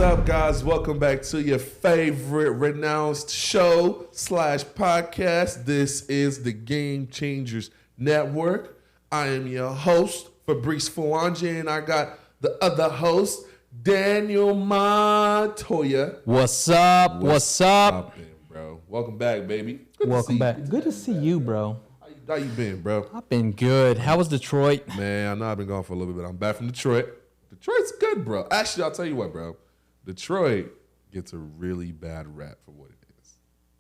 up, guys? Welcome back to your favorite renounced show / podcast. This is the GameChangerZ Network. I am your host, Fabrice, and I got the other host, Daniel Montoya. What's up? What's up? Bro? Welcome back, baby. Welcome back. Good to see you, bro. How you been, bro? I've been good. How was Detroit? Man, I know I've been gone for a little bit, but I'm back from Detroit. Detroit's good, bro. Actually, I'll tell you what, bro. Detroit gets a really bad rap for what it is.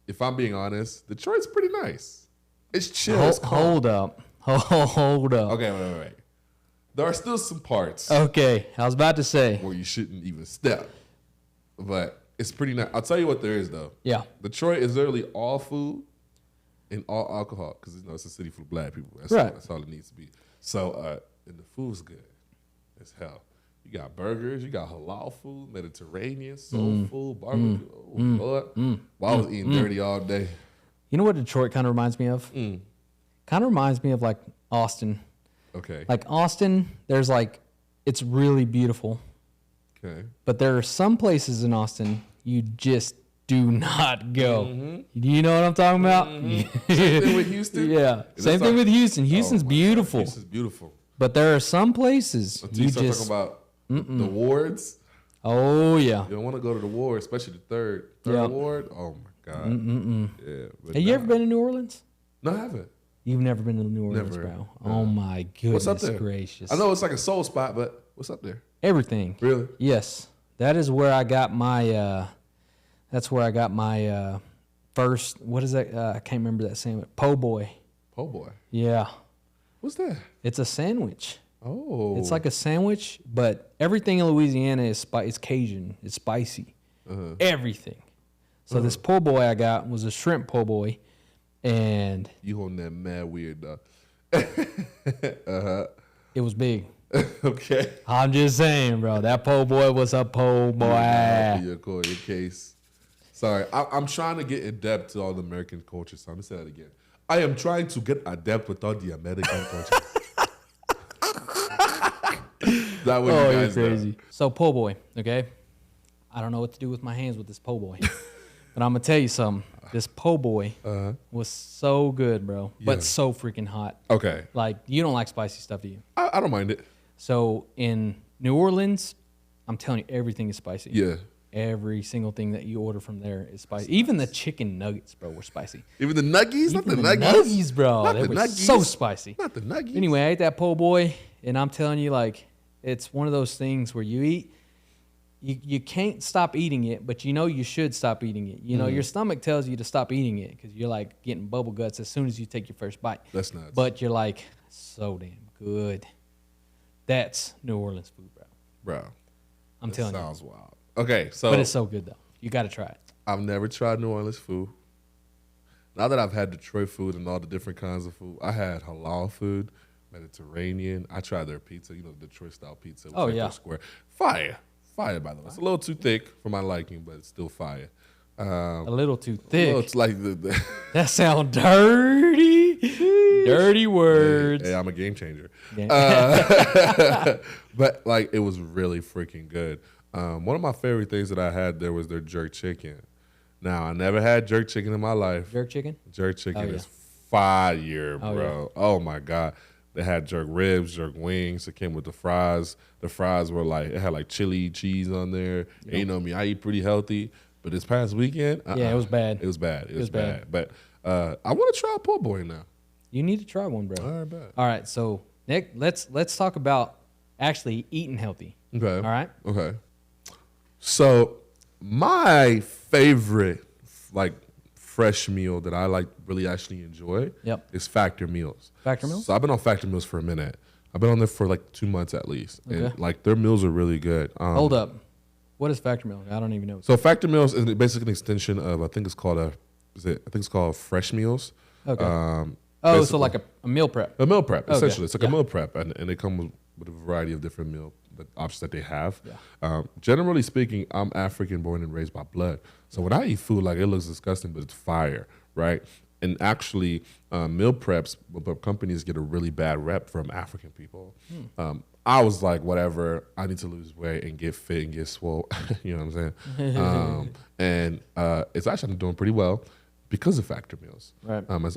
If I'm being honest, Detroit's pretty nice. It's chill. Hold up. Okay, wait. There are still some parts. Okay, I was about to say. Where you shouldn't even step. But it's pretty nice. I'll tell you what there is, though. Yeah. Detroit is literally all food and all alcohol because it's a city full of black people. That's all it needs to be. So, and the food's good as hell. You got burgers, you got halal food, Mediterranean, soul food, barbecue. Lord. Well, I was eating dirty all day. You know what Detroit kind of reminds me of? Kind of reminds me of like Austin. Okay. Like Austin, there's like, it's really beautiful. Okay. But there are some places in Austin you just do not go. Do you know what I'm talking about? Same thing with Houston? Yeah. Same thing with Houston. Houston's beautiful. Houston's beautiful. But there are some places you just talking about the wards. Oh yeah. You don't want to go to the ward, especially the third ward. Oh my God. Yeah. Have you ever been to New Orleans? No, I haven't. You've never been to New Orleans, bro. No. Oh my goodness what's up there? Gracious. I know it's like a soul spot, but what's up there? Everything. Really? Yes. That is where I got my. That's where I got my first. What is that? I can't remember that sandwich. Po' boy. Po' boy. Yeah. What's that? It's a sandwich. Oh. It's like a sandwich, but everything in Louisiana is it's Cajun. It's spicy. Everything. So this po' boy I got was a shrimp po' boy, and you on that mad weird though. It was big. Okay. I'm just saying, bro. That po' boy was a po' boy. Your case. Sorry, I'm trying to get in depth to all the American culture. So I'm gonna say that again. I am trying to get adept with all the American culture. That way you guys you're crazy. Know. So po' boy, okay? I don't know what to do with my hands with this po' boy. But I'm gonna tell you something. This po' boy was so good, bro. But so freaking hot. Okay. Like, you don't like spicy stuff, do you? I don't mind it. So in New Orleans, I'm telling you, everything is spicy. Yeah. Every single thing that you order from there is spicy. Even the chicken nuggets, bro, were spicy. Even the nuggies? Not the nuggies? Nuggies, bro. Not they the were nuggies. So spicy. Not the nuggies. Anyway, I ate that po' boy, and I'm telling you, like, it's one of those things where you eat, you can't stop eating it, but you know you should stop eating it. You know, your stomach tells you to stop eating it because you're, like, getting bubble guts as soon as you take your first bite. That's nuts. But you're like, so damn good. That's New Orleans food, bro. Bro. I'm telling you. Sounds wild. Okay, so. But it's so good, though. You got to try it. I've never tried New Orleans food. Now that I've had Detroit food and all the different kinds of food, I had halal food, Mediterranean. I tried their pizza, the Detroit style pizza. Square. Fire, by the way. It's a little too thick for my liking, but it's still fire. A little too thick. It's like the that sound dirty. Dirty words. Hey, I'm a game changer. But like, it was really freaking good. One of my favorite things that I had there was their jerk chicken. Now, I never had jerk chicken in my life. Jerk chicken? Jerk chicken is fire, bro. Oh my God. They had jerk ribs, jerk wings. It came with the fries. The fries were like, it had like chili cheese on there. Yep. And you know me, I eat pretty healthy. But this past weekend, it was bad. It was bad. It was bad. But I want to try a po' boy now. You need to try one, bro. All right, bad. All right, so Nick, let's talk about actually eating healthy. Okay. All right. Okay. So my favorite, like, fresh meal that I like really actually enjoy is Factor Meals. Factor Meals? So I've been on Factor Meals for a minute. I've been on there for like 2 months at least. Okay. And like their meals are really good. Hold up. What is Factor Meals? I don't even know. So Factor Meals is basically an extension of, I think it's called Fresh Meals. Okay. So like a meal prep. A meal prep, essentially. Okay. It's like a meal prep, and they come with a variety of different meal options that they have. Yeah. Generally speaking, I'm African born and raised by blood. So when I eat food, like, it looks disgusting, but it's fire, right? And actually, meal prep companies get a really bad rep from African people. I was like, whatever, I need to lose weight and get fit and get swole. You know what I'm saying? And it's actually, I'm doing pretty well because of Factor Meals. Right. It's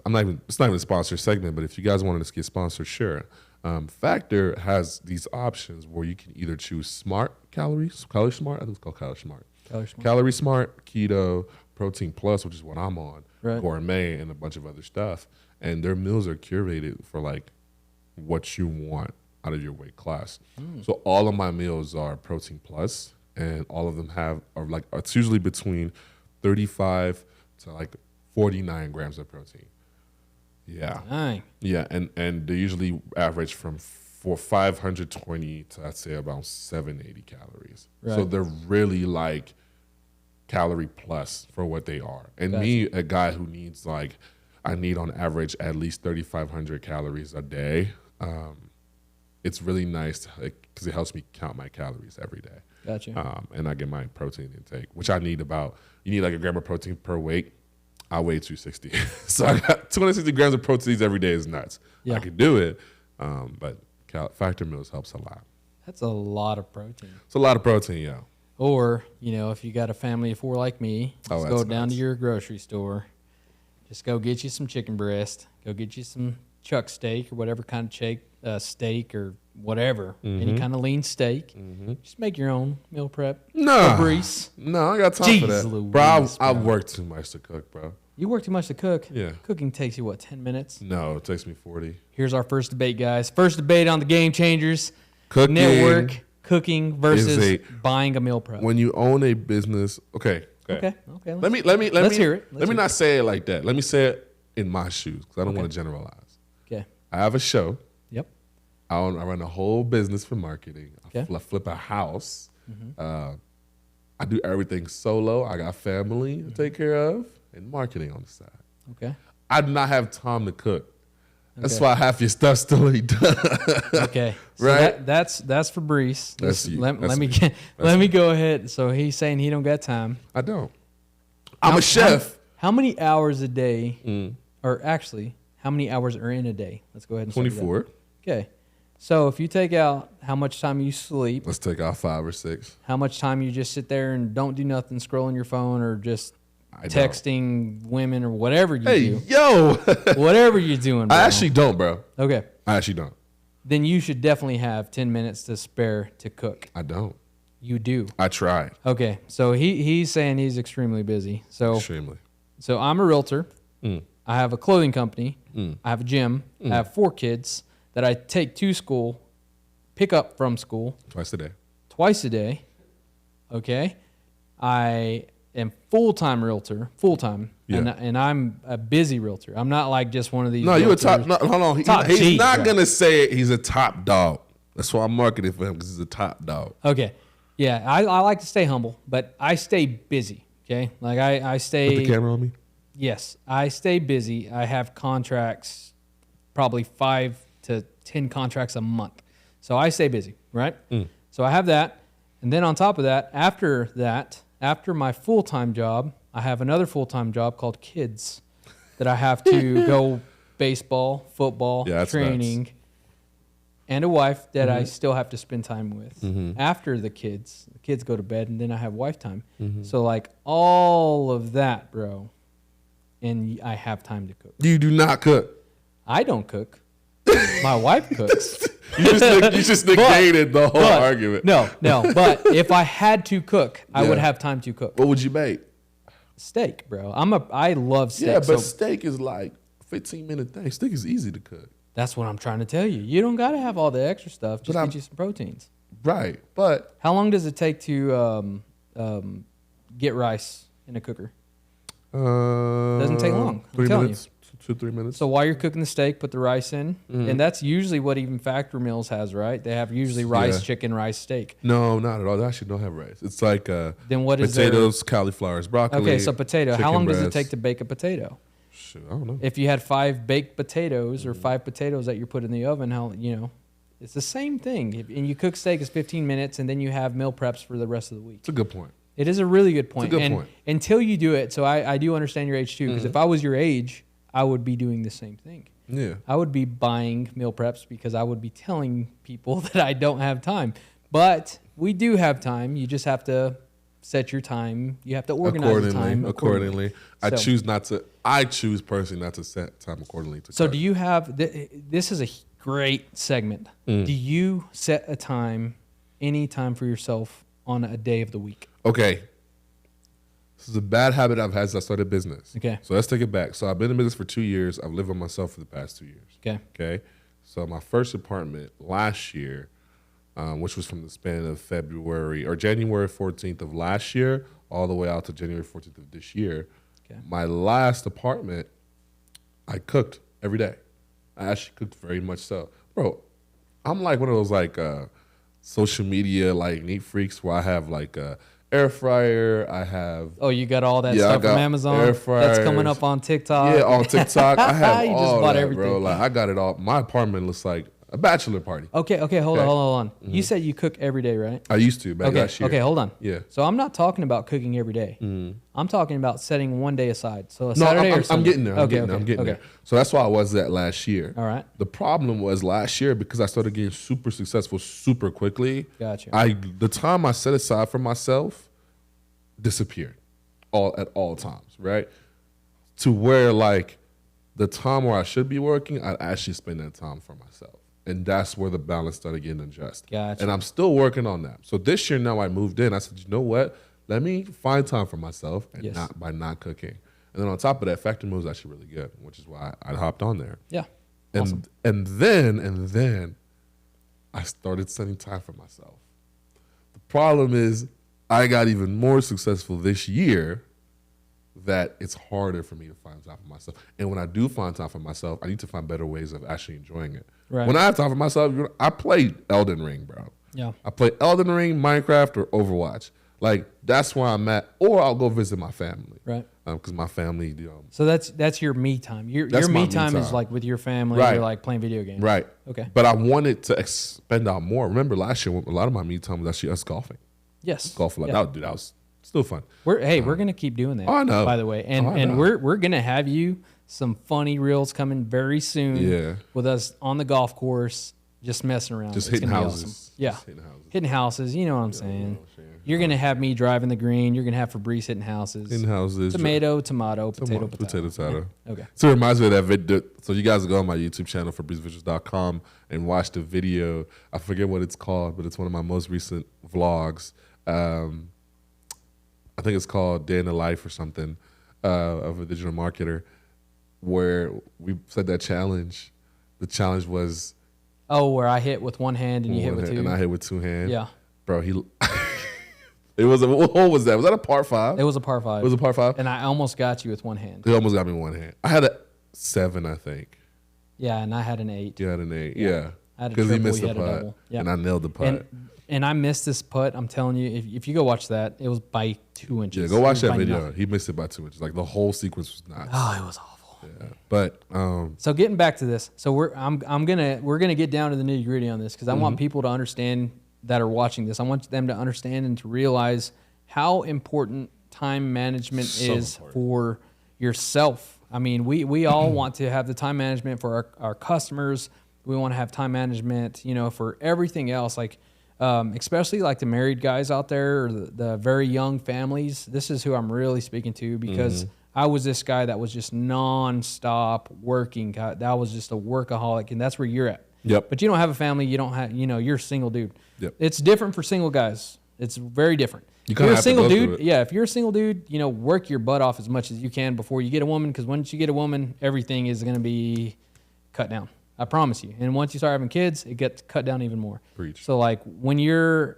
not even a sponsor segment, but if you guys wanted to get sponsored, sure. Factor has these options where you can either choose Smart Calories, Calorie Smart, I think it's called Calorie Smart. Calorie Smart, Keto, Protein Plus, which is what I'm on, Right. Gourmet, and a bunch of other stuff. And their meals are curated for like what you want out of your weight class. So all of my meals are Protein Plus, and all of them are like, it's usually between 35 to like 49 grams of protein. Yeah. Dang. Yeah, and they usually average from 520 to I'd say about 780 calories. Right. So they're really like calorie plus for what they are. And Gotcha. me, a guy who needs like, I need on average at least 3,500 calories a day. It's really nice because it helps me count my calories every day. Gotcha. And I get my protein intake, which I need you need like a gram of protein per weight. I weigh 260. So I got 260 grams of proteins every day is nuts. Yeah. I can do it, but Factor Meals helps a lot. That's a lot of protein. It's a lot of protein, yeah. Or, if you got a family of 4 like me, just go down to your grocery store. Just go get you some chicken breast. Go get you some chuck steak or whatever kind of steak or whatever. Any kind of lean steak. Just make your own meal prep. No. Fabrice. No, I got time for Jeez that. Louise, bro, I bro. work too much to cook, bro. You work too much to cook. Yeah. Cooking takes you, 10 minutes? No, it takes me 40. Here's our first debate, guys. First debate on the Game Changers Cooking Network. Cooking versus a- buying a meal prep. When you own a business, okay. Okay. Let me hear it. Let me not say it like that. Let me say it in my shoes because I don't want to generalize. Okay. I have a show. Yep. I run a whole business for marketing. Okay. I flip a house. I do everything solo. I got family to take care of and marketing on the side. Okay. I do not have time to cook. That's Okay. why half your stuff still ain't done. Okay. So Right? that's Fabrice. That's you. Let That's me me. let me go ahead. So he's saying he don't got time. I don't. I'm a chef. How many hours a day, or actually, how many hours are in a day? Let's go ahead and start with that. 24. Okay. So if you take out how much time you sleep, Let's take out 5 or 6. how much time you just sit there and don't do nothing, scrolling your phone or just I don't. texting women or whatever you Hey, do, yo. whatever you're doing, bro. I actually don't, bro. Okay. I actually don't. Then you should definitely have 10 minutes to spare to cook. I don't. You do. I tried. Okay. So he's saying he's extremely busy. So Extremely. I'm a realtor. Mm. I have a clothing company. Mm. I have a gym. I have 4 kids that I take to school, pick up from school Twice a day. twice a day. Okay. I am full-time realtor, full-time. Yeah. And I'm a busy realtor. I'm not like just one of these. No, you a realtors. top. No, hold on. Top He's G, not bro. gonna say it. He's a top dog. That's why I'm marketing for him because he's a top dog. Okay. Yeah. I like to stay humble, but I stay busy. Okay. Like I stay. Put the camera on me. Yes, I stay busy. I have contracts, probably 5 to 10 contracts a month. So I stay busy, right? So I have that. And then on top of that, after my full-time job, I have another full-time job called kids that I have to go baseball, football, Yeah, that's training, and a wife that I still have to spend time with. After the kids go to bed, and then I have wife time. So like all of that, bro. And I have time to cook. You do not cook. I don't cook. My wife cooks. You just negated the whole argument. No. But if I had to cook, I would Yeah. have time to cook. What would you make? Steak, bro. I love steak. Yeah, but so steak is like 15-minute thing. Steak is easy to cook. that's what I'm trying to tell you. You don't got to have all the extra stuff. Just get you some proteins. Right, but How long does it take to get rice in a cooker? doesn't take long, I'm 3 telling minutes, 2-3 minutes. So while you're cooking the steak, put the rice in, and that's usually what even Factor Meals has, right? They have usually rice, chicken, rice, steak. No, not at all. They actually don't have rice. It's like Then what is potatoes, cauliflowers, broccoli. Okay, so potato. How chicken long does it breast. take to bake a potato? Shoot, I don't know. If you had 5 baked potatoes or 5 potatoes that you put in the oven, it's the same thing. And you cook steak is 15 minutes, and then you have meal preps for the rest of the week. It's a good point. It is a really good point. It's a good and point. until you do it, so I do understand your age too, because if I was your age, I would be doing the same thing. Yeah. I would be buying meal preps because I would be telling people that I don't have time. But we do have time. You just have to set your time. You have to organize the time accordingly. I choose personally not to set time accordingly. So do you have, this is a great segment. Do you set a time, any time for yourself on a day of the week? Okay. This is a bad habit I've had since I started business. Okay. So let's take it back. So I've been in business for 2 years. I've lived on myself for the past 2 years. Okay. Okay. So my first apartment last year, which was from the span of February or January 14th of last year all the way out to January 14th of this year. Okay. My last apartment, I cooked every day. I actually cooked very much so. Bro, I'm like one of those like social media like neat freaks where I have like a air fryer. I have you got all that stuff from Amazon air fryers. That's coming up on TikTok. Yeah, on TikTok. I have you all just bought that, everything. bro. Like I got it all. My apartment looks like a bachelor party. Okay, hold on. You said you cook every day, right? I used to back last year. Okay, hold on. Yeah. So I'm not talking about cooking every day. I'm talking about setting one day aside. So Saturday or Sunday. I'm getting there. I'm getting there. So that's why I was at last year. All right. The problem was last year because I started getting super successful super quickly. Gotcha. The time I set aside for myself disappeared at all times, right? To where like the time where I should be working, I'd actually spend that time for myself. And that's where the balance started getting adjusted. Gotcha. And I'm still working on that. So this year now I moved in. I said, you know what? Let me find time for myself and not cooking. And then on top of that, Factory Move is actually really good, which is why I hopped on there. Yeah. And Awesome. and then I started setting time for myself. The problem is I got even more successful this year that it's harder for me to find time for myself. And when I do find time for myself, I need to find better ways of actually enjoying it. Right. When I have time for myself, I play Elden Ring, bro. Yeah. I play Elden Ring, Minecraft, or Overwatch. Like, that's where I'm at. Or I'll go visit my family. Right. Because my family, So that's your me time. Your me time is like with your family. Right. You're like playing video games. Right. Okay. But I wanted to expend out more. Remember last year, a lot of my me time was actually us golfing. Yes. Golfing. That was still fun. We're gonna keep doing that. I know. By the way, and we're gonna have you some funny reels coming very soon. Yeah. With us on the golf course, just messing around. Just It's hitting gonna be houses. awesome. Yeah. Just hitting houses. Hitting houses. You know what I'm saying. You're gonna have me driving the green. You're gonna have Fabrice hitting houses. Hitting houses. Tomato, potato. Potato. Okay. So it reminds me of that video. So you guys go on my YouTube channel, FabriceVisuals.com, and watch the video. I forget what it's called, but it's one of my most recent vlogs. I think it's called Day in the Life or something of a digital marketer, where we said that challenge. The challenge was... Oh, where I hit with one hand and you hit with two? And I hit with two hands. Yeah. Bro, what hole was that? Was that a par 5? It was a par 5. It was a par 5? And I almost got you with one hand. He almost got me one hand. I had a 7, I think. Yeah, and I had an 8. You had an 8, yeah. I had a Because he triple, missed you the had a putt, double. Yeah. and I nailed the putt. And I missed this putt. I'm telling you, if you go watch that, it was by 2 inches. Yeah, go watch that video. Nothing. He missed it by 2 inches. Like the whole sequence was nuts. Oh, it was awful. Yeah, but so getting back to this, so we're gonna get down to the nitty gritty on this because I want people to understand that are watching this. I want them to understand and to realize how important time management is for yourself. I mean, we all want to have the time management for our customers. We want to have time management, for everything else. Like, especially like the married guys out there or the very young families. This is who I'm really speaking to because I was this guy that was just nonstop working. That was just a workaholic, and that's where you're at. Yep. But you don't have a family. You don't have, you're a single dude. Yep. It's different for single guys. It's very different. You if you're a have to single go dude, through it. yeah, if you're a single dude, work your butt off as much as you can before you get a woman, because once you get a woman, everything is going to be cut down. I promise you. And once you start having kids, it gets cut down even more. Preach. So like when you're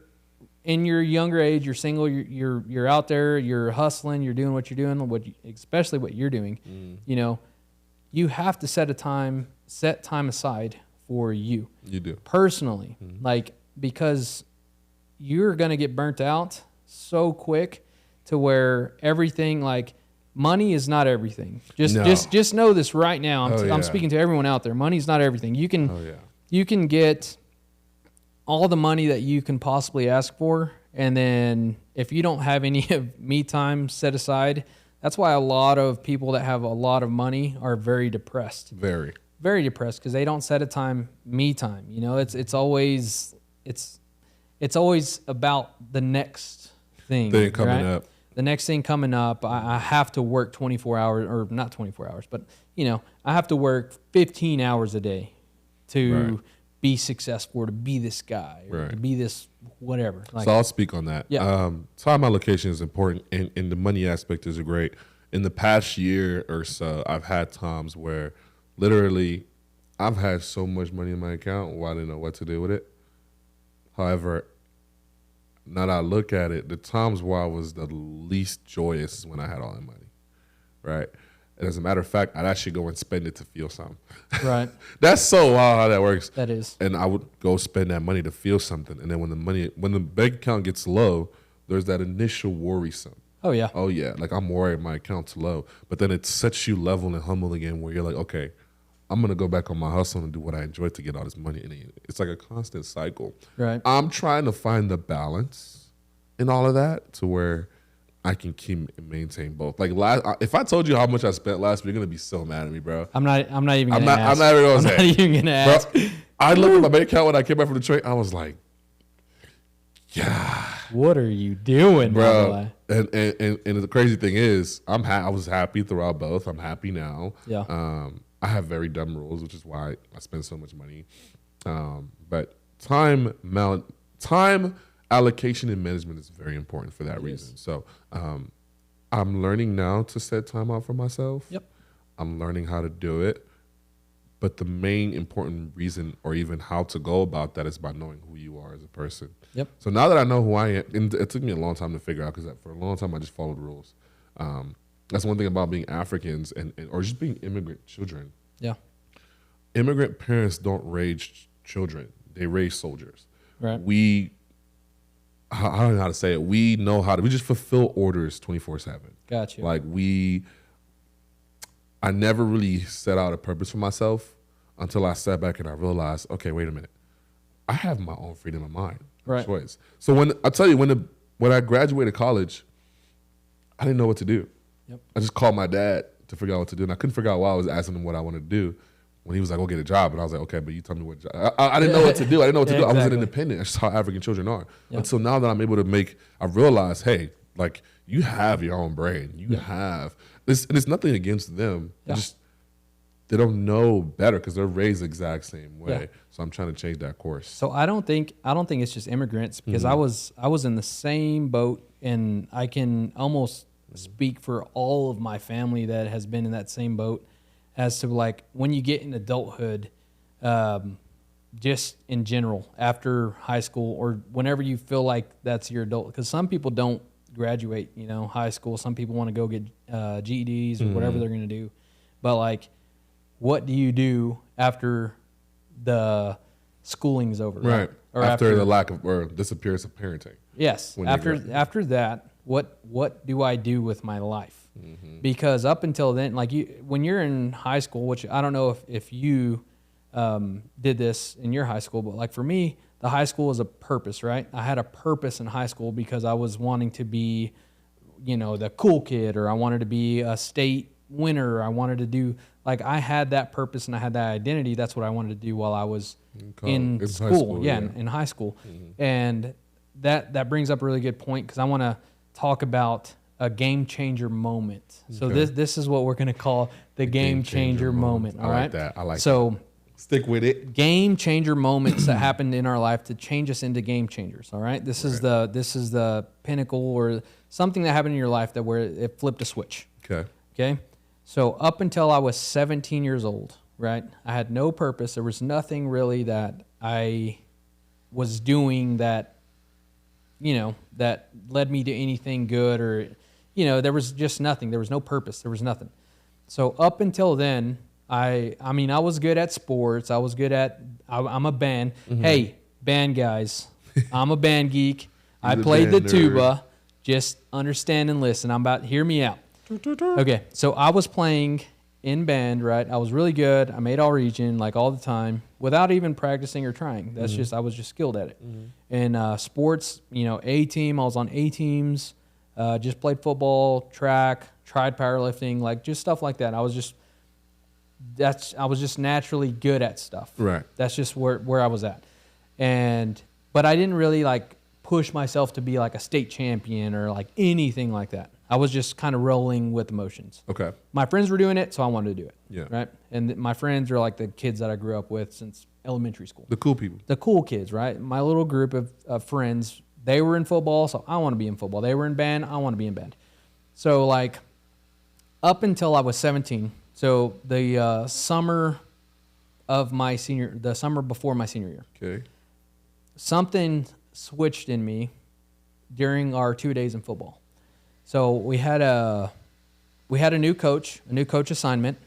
in your younger age, you're single, you're out there, you're hustling, you're doing what you're doing, especially what you're doing. You have to set time aside for you. You do. Personally, because you're going to get burnt out so quick to where everything, like, money is not everything. Just know this right now. I'm speaking to everyone out there. Money's not everything. You can get all the money that you can possibly ask for, and then if you don't have any of me time set aside, that's why a lot of people that have a lot of money are very depressed. Very. very depressed because they don't set a time, me time. You know, it's always about the next thing coming up. The next thing coming up. I have to work 24 hours, or not 24 hours, but you know, I have to work 15 hours a day to be successful, or to be this guy, or to be this whatever. Like, so I'll speak on that. Yeah. Time allocation is important, and the money aspect is great. In the past year or so, I've had times where literally I've had so much money in my account where I didn't know what to do with it. However, now that I look at it, the times where I was the least joyous is when I had all that money, right? And as a matter of fact, I'd actually go and spend it to feel something. Right. That's so wild how that works. That is. And I would go spend that money to feel something. And then when the bank account gets low, there's that initial worrisome. Oh yeah. Oh yeah. Like, I'm worried my account's low. But then it sets you level and humble again, where you're like, okay, I'm going to go back on my hustle and do what I enjoy to get all this money. And it's like a constant cycle. Right. I'm trying to find the balance in all of that to where I can keep and maintain both. Like, if I told you how much I spent last week, you're gonna be so mad at me, bro. I'm not even gonna ask. I'm not even gonna say. I'm not even gonna ask. Bro, I looked at my bank account when I came back from the train. I was like, yeah. What are you doing, bro? And the crazy thing is, I was happy throughout both. I'm happy now. Yeah. I have very dumb rules, which is why I spend so much money. But time allocation and management is very important for that reason. So I'm learning now to set time out for myself. Yep. I'm learning how to do it. But the main important reason, or even how to go about that, is by knowing who you are as a person. Yep. So now that I know who I am, and it took me a long time to figure out, because for a long time I just followed rules. That's one thing about being Africans or just being immigrant children. Yeah. Immigrant parents don't raise children; they raise soldiers. Right. I don't know how to say it. We just fulfill orders 24/7. Gotcha. Like, I never really set out a purpose for myself until I sat back and I realized, okay, wait a minute. I have my own freedom of mind, choice. So when I graduated college, I didn't know what to do. Yep. I just called my dad to figure out what to do, and I couldn't figure out why I was asking him what I wanted to do. When he was like, "Go get a job," and I was like, "Okay, but you tell me what job." I didn't know what to do. I didn't know what to do. Exactly. I wasn't independent. That's just how African children are. Yep. Until now that I'm able to I realize, hey, like, you have your own brain. You have this, and it's nothing against them. Yeah. They don't know better because they're raised the exact same way. Yeah. So I'm trying to change that course. So I don't think it's just immigrants, because I was in the same boat, and I can almost speak for all of my family that has been in that same boat, as to, like, when you get in adulthood, just in general, after high school, or whenever you feel like that's your adult, because some people don't graduate, high school. Some people want to go get GEDs or whatever they're going to do. But, like, what do you do after the schooling is over? Right. Or after the lack of, or disappearance of parenting. Yes. After that, what do I do with my life? Mm-hmm. Because up until then, like, when you're in high school, which I don't know if you did this in your high school, but, like, for me, the high school was a purpose, right? I had a purpose in high school because I was wanting to be, the cool kid, or I wanted to be a state winner. I wanted to do, like, I had that purpose and I had that identity. That's what I wanted to do while I was in school. In high school. Mm-hmm. And that brings up a really good point, because I want to talk about a game changer moment. So this is what we're going to call the game changer moment. All right. I like that. So stick with it. Game changer moments that happened in our life to change us into game changers. All right. This is the pinnacle, or something that happened in your life where it flipped a switch. Okay. So up until I was 17 years old, right, I had no purpose. There was nothing really that I was doing that, that led me to anything good, or, there was just nothing. There was no purpose. There was nothing. So up until then, I was good at sports. I was good at, I'm a band. Mm-hmm. Hey, band guys, I'm a band geek. I played the tuba. Just understand and listen. Hear me out. Okay, so I was playing in band, right? I was really good. I made all region, like, all the time, without even practicing or trying. That's just, I was just skilled at it. Mm-hmm. And sports, A team, I was on A teams, just played football, track, tried powerlifting, like, just stuff like that. I was just I was just naturally good at stuff. Right. That's just where I was at. But I didn't really like push myself to be like a state champion or like anything like that. I was just kind of rolling with emotions. Okay. My friends were doing it, so I wanted to do it. Yeah. Right. And my friends are like the kids that I grew up with since elementary school. The cool people. The cool kids, right? My little group of friends, they were in football, so I want to be in football. They were in band, I want to be in band. So like up until I was 17, so the summer before my senior year, Okay. something switched in me during our 2 days in football. So we had a new coach assignment,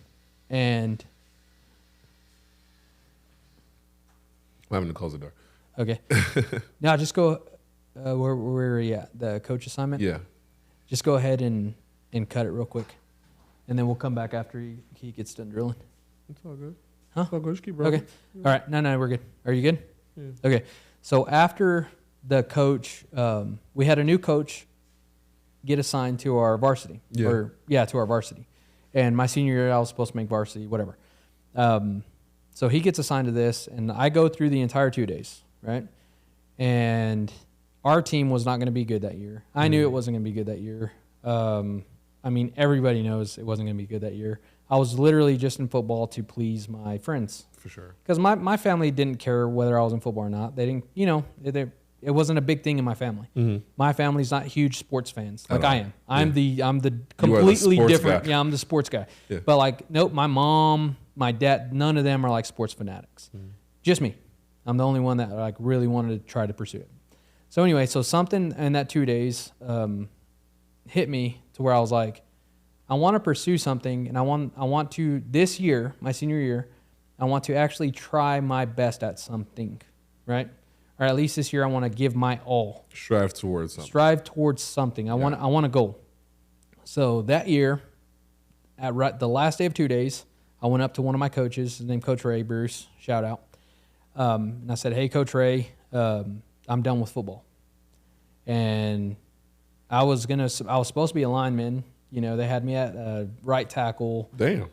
and I'm having to close the door. okay, now just go. Where are you at? The coach assignment. Yeah. Just go ahead and cut it real quick, and then we'll come back after he gets done drilling. It's all good. Huh? It's all good. Just keep rolling. Okay. All right. No, we're good. Are you good? Yeah. Okay. So after the coach, we had a new coach get assigned to our varsity. Yeah. To our varsity. And my senior year, I was supposed to make varsity, whatever. So he gets assigned to this, and I go through the entire 2 days, right? And our team was not going to be good that year. I knew it wasn't going to be good that year. I mean, everybody knows it wasn't going to be good that year. I was literally just in football to please my friends. For sure. Because my family didn't care whether I was in football or not. They didn't, it wasn't a big thing in my family. Mm-hmm. My family's not huge sports fans like I am. I'm Yeah. the completely sports different. guy. Yeah, I'm the sports guy. Yeah. But like, nope, my mom, my dad, none of them are like sports fanatics. Just me. I'm the only one that like really wanted to try to pursue it. So anyway, so something in that 2 days hit me to where I was like, I want to pursue something, and I want to this year, my senior year, I want to actually try my best at something, right? Or at least this year, I want to give my all. Strive towards something. Strive towards something. I want a goal. So that year, the last day of 2 days, I went up to one of my coaches, his name Coach Ray Bruce, shout out. And I said, "Hey, Coach Ray, I'm done with football." And I was supposed to be a lineman. You know, they had me at right tackle. Damn.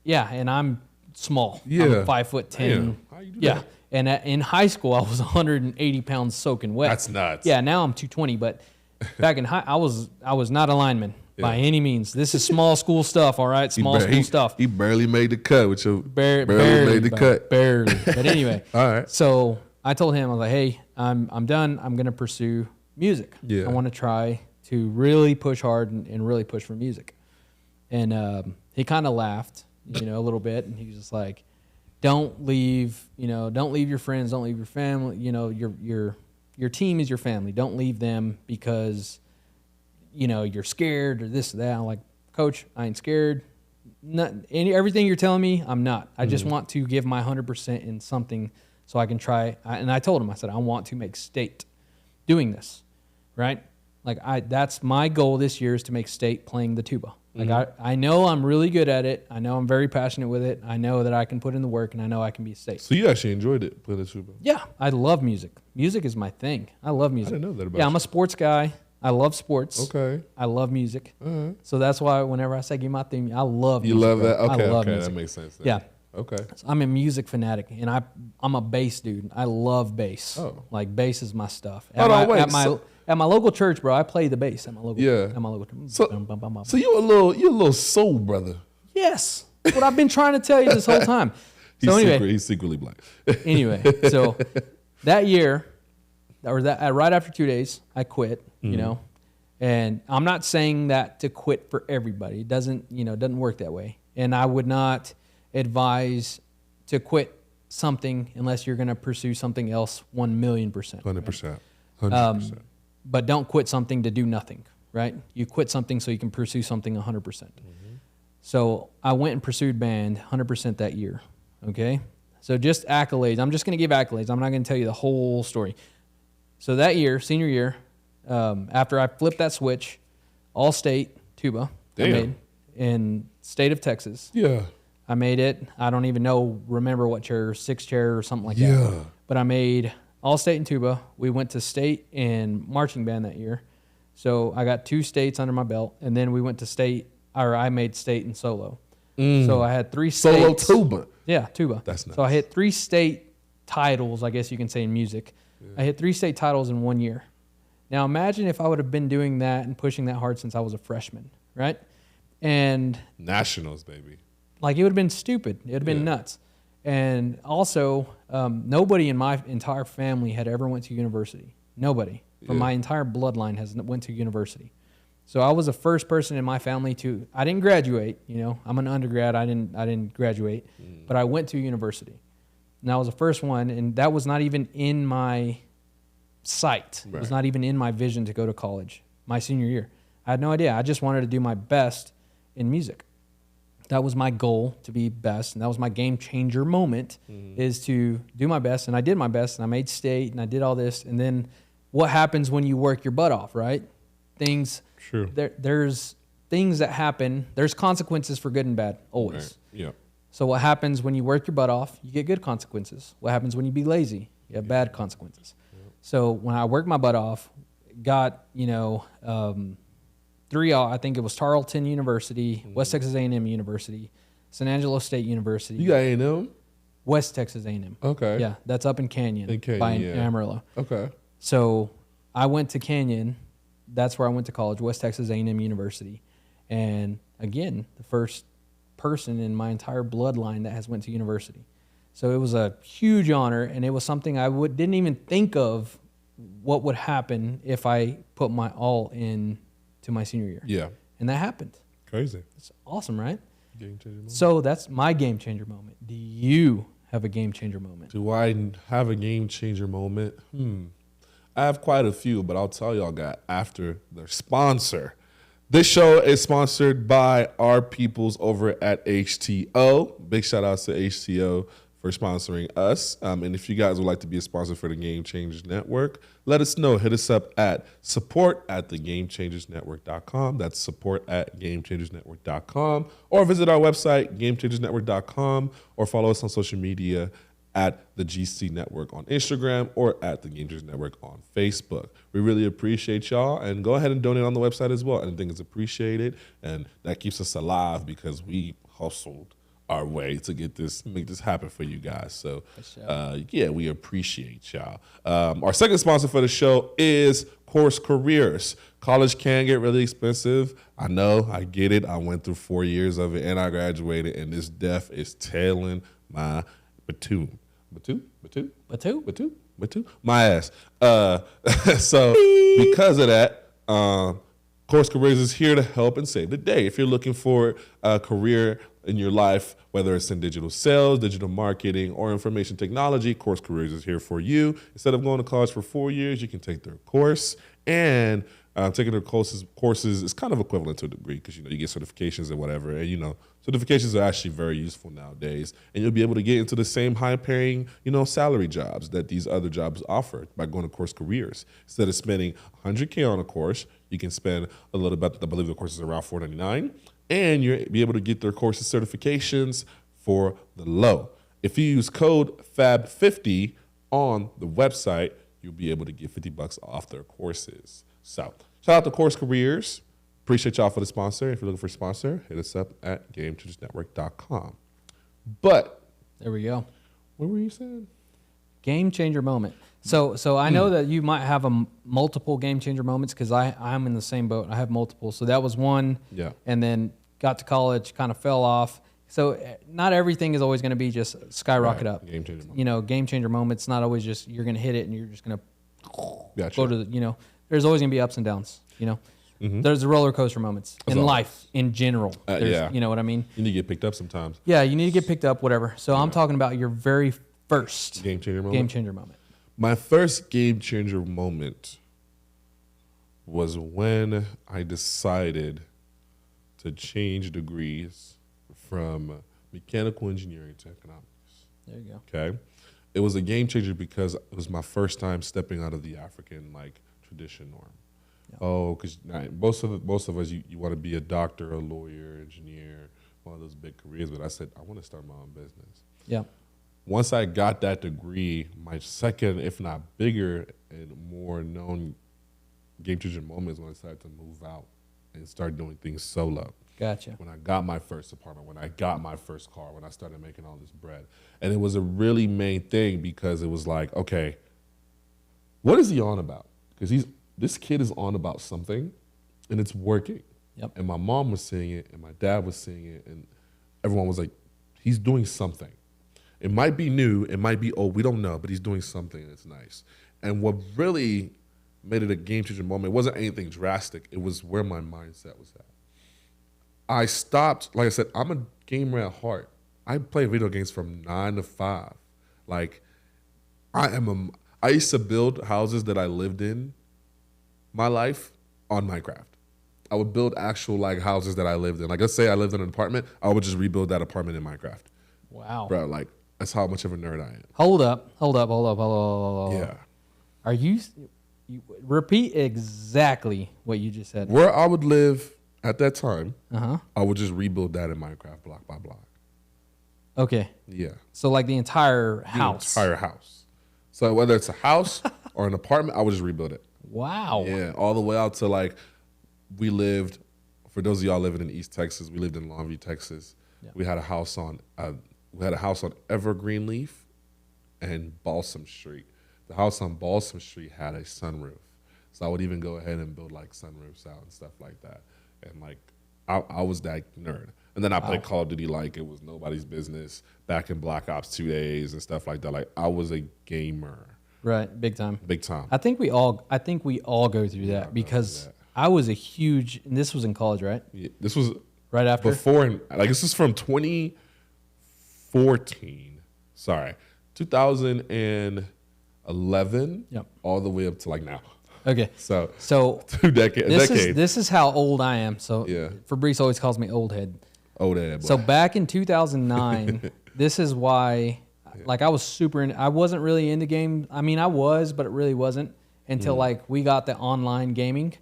Yeah, and I'm small. Yeah. I'm 5'10". Damn. How you do Yeah. that? And in high school, I was 180 pounds soaking wet. That's nuts. Yeah, now I'm 220, but back in I was not a lineman by any means. This is small school stuff, all right? Small school stuff. He barely made the cut with your barely made the cut. Barely. But anyway. All right. So I told him, I was like, "Hey, I'm done. I'm gonna pursue music. Yeah. I want to try to really push hard and really push for music." And he kind of laughed, a little bit, and he was just like, don't leave your friends, don't leave your family, your team is your family. Don't leave them because, you're scared or this or that." I'm like, "Coach, I ain't scared. Everything you're telling me, I'm not. I just want to give my 100% in something so I can try." And I told him, I said, "I want to make state doing this," right? Like that's my goal this year is to make state playing the tuba. Like I know I'm really good at it. I know I'm very passionate with it. I know that I can put in the work, and I know I can be state. So you actually enjoyed it playing the tuba? Yeah, I love music. Music is my thing. I love music. I didn't know that about Yeah, you. I'm a sports guy. I love sports. Okay. I love music. Uh-huh. So that's why whenever I say give my theme, I love You music. love that? Bro. Okay, I love okay, music. that makes sense then. Yeah. Okay. So I'm a music fanatic, and I'm a bass dude. I love bass. Oh. Like bass is my stuff. Hold on, wait, At my local church, bro, I play the bass at my local. Yeah. At my local. So you're a little soul brother. Yes, that's what I've been trying to tell you this whole time. So anyway, He's secretly black. anyway, so that year, right after 2 days, I quit. And I'm not saying that to quit for everybody. It doesn't work that way. And I would not advise to quit something unless you're going to pursue something else 1,000,000%. 100%. 100%. But don't quit something to do nothing, right? You quit something so you can pursue something 100%. So I went and pursued band 100% that year, okay? So just accolades. I'm just going to give accolades. I'm not going to tell you the whole story. So that year, senior year, after I flipped that switch, all state tuba I made in state of Texas. Yeah. I made it. I don't even remember what chair, 6th chair or something like that. Yeah. But I made all state in tuba. We went to state in marching band that year. So I got 2 states under my belt, and then we went to state, or I made state in solo. So I had 3 Solo states. tuba. Yeah, tuba. That's nice. So I hit 3 state titles, I guess you can say, in music. I hit 3 state titles in 1 year. Now imagine if I would have been doing that and pushing that hard since I was a freshman, right? And Nationals, baby. like it would have been stupid. It would have been nuts. And also, nobody in my entire family had ever went to university. Nobody from my entire bloodline has went to university. So I was the first person in my family to. I didn't graduate. You know, I'm an undergrad. I didn't graduate, but I went to university. And I was the first one, and that was not even in my sight. It was not even in my vision to go to college my senior year. I had no idea. I just wanted to do my best in music. That was my goal, to be best, and that was my game changer moment, is to do my best. And I did my best, and I made state, and I did all this. And then what happens when you work your butt off, right? Things. True. There's things that happen. There's consequences for good and bad, always. Right. Yeah. So what happens when you work your butt off? You get good consequences. What happens when you be lazy? You have bad consequences. So when I worked my butt off, got, 3, I think it was Tarleton University, West Texas A&M University, San Angelo State University. You got A&M? West Texas A&M. Okay. Yeah, that's up in Canyon, by Amarillo. Okay. So I went to Canyon. That's where I went to college, West Texas A&M University. And again, the first person in my entire bloodline that has went to university. So it was a huge honor, and it was something I didn't even think of what would happen if I put my all in to my senior year. Yeah. And that happened. Crazy. It's awesome, right? Game changer moment. So that's my game changer moment. Do you have a game changer moment? Do I have a game changer moment? I have quite a few, but I'll tell y'all got after the sponsor. This show is sponsored by our peoples over at HTO. Big shout out to HTO for sponsoring us. And if you guys would like to be a sponsor for the GameChangerZ Network, let us know. Hit us up at support@thegamechangersnetwork.com. That's support@gamechangersnetwork.com. Or visit our website, gamechangersnetwork.com, or follow us on social media at the GC Network on Instagram or at the GameChangerZ Network on Facebook. We really appreciate y'all, and go ahead and donate on the website as well. Anything is appreciated, and that keeps us alive because we hustled our way to make this happen for you guys. So, we appreciate y'all. Our second sponsor for the show is Course Careers. College can get really expensive. I know, I get it. I went through 4 years of it, and I graduated, and this death is tailing my Batu. My ass. So because of that, Course Careers is here to help and save the day. If you're looking for a career in your life, whether it's in digital sales, digital marketing, or information technology, Course Careers is here for you. Instead of going to college for 4 years, you can take their course. And taking their courses is kind of equivalent to a degree because, you get certifications and whatever. And, certifications are actually very useful nowadays. And you'll be able to get into the same high-paying, salary jobs that these other jobs offer by going to Course Careers. Instead of spending $100K on a course, you can spend a little bit. I believe the course is around $499, and you'll be able to get their courses certifications for the low. If you use code FAB50 on the website, you'll be able to get $50 off their courses. So shout out to Course Careers. Appreciate y'all for the sponsor. If you're looking for a sponsor, hit us up at GameChangerZNetwork.com. But there we go. What were you saying? Game changer moment. So I know that you might have multiple game changer moments because I'm in the same boat. I have multiple. So that was one. Yeah. And then got to college, kind of fell off. So not everything is always going to be just skyrocket up. Game changer moment. Game changer moments. Not always just you're going to hit it and you're just going to Gotcha. go to the, there's always going to be ups and downs, Mm-hmm. There's the roller coaster moments in life in general. You know what I mean? You need to get picked up sometimes. Yeah, you need to get picked up, whatever. So I'm talking about your very first game changer moment. My first game changer moment was when I decided to change degrees from mechanical engineering to economics. There you go. Okay. It was a game changer because it was my first time stepping out of the African tradition norm. Yeah. Oh, because most of us, you want to be a doctor, a lawyer, engineer, one of those big careers. But I said, I want to start my own business. Yeah. Once I got that degree, my second, if not bigger and more known game changer moment is when I decided to move out and start doing things solo. Gotcha. When I got my first apartment, when I got my first car, when I started making all this bread. And it was a really main thing because it was like, okay, what is he on about? Because this kid is on about something and it's working. Yep. And my mom was seeing it and my dad was seeing it and everyone was like, he's doing something. It might be new, it might be old, we don't know, but he's doing something that's nice. And what really made it a game changer moment, it wasn't anything drastic, it was where my mindset was at. I stopped, like I said, I'm a gamer at heart. I play video games from 9 to 5. Like, I used to build houses that I lived in my life on Minecraft. I would build actual like houses that I lived in. Like, let's say I lived in an apartment, I would just rebuild that apartment in Minecraft. Wow. Bro, like, that's how much of a nerd I am. Hold up. Yeah. Are you repeat exactly what you just said? Where I would live at that time, Uh-huh. I would just rebuild that in Minecraft block by block. Okay. Yeah. So like the entire house. The entire house. So whether it's a house or an apartment, I would just rebuild it. Wow. Yeah, all the way out to like, we lived, for those of y'all living in East Texas, we lived in Longview, Texas. Yeah. We had a house on Evergreen Leaf and Balsam Street. The house on Balsam Street had a sunroof. So I would even go ahead and build like sunroofs out and stuff like that. And like, I was that nerd. And then I played Call of Duty like it was nobody's business back in Black Ops 2 days and stuff like that. Like, I was a gamer. Right, big time. Big time. I think we all go through that because I was a huge, and this was in college, right? Yeah, this was right after. Before, like, this is from 2014. Sorry, 2011. Yep. All the way up to like now. Okay. So 2 decades. This is how old I am. So yeah. Fabrice always calls me old head. Old head. Boy. So back in 2009, this is why, like, I was I wasn't really into game. I mean, I was, but it really wasn't until like we got the online gaming,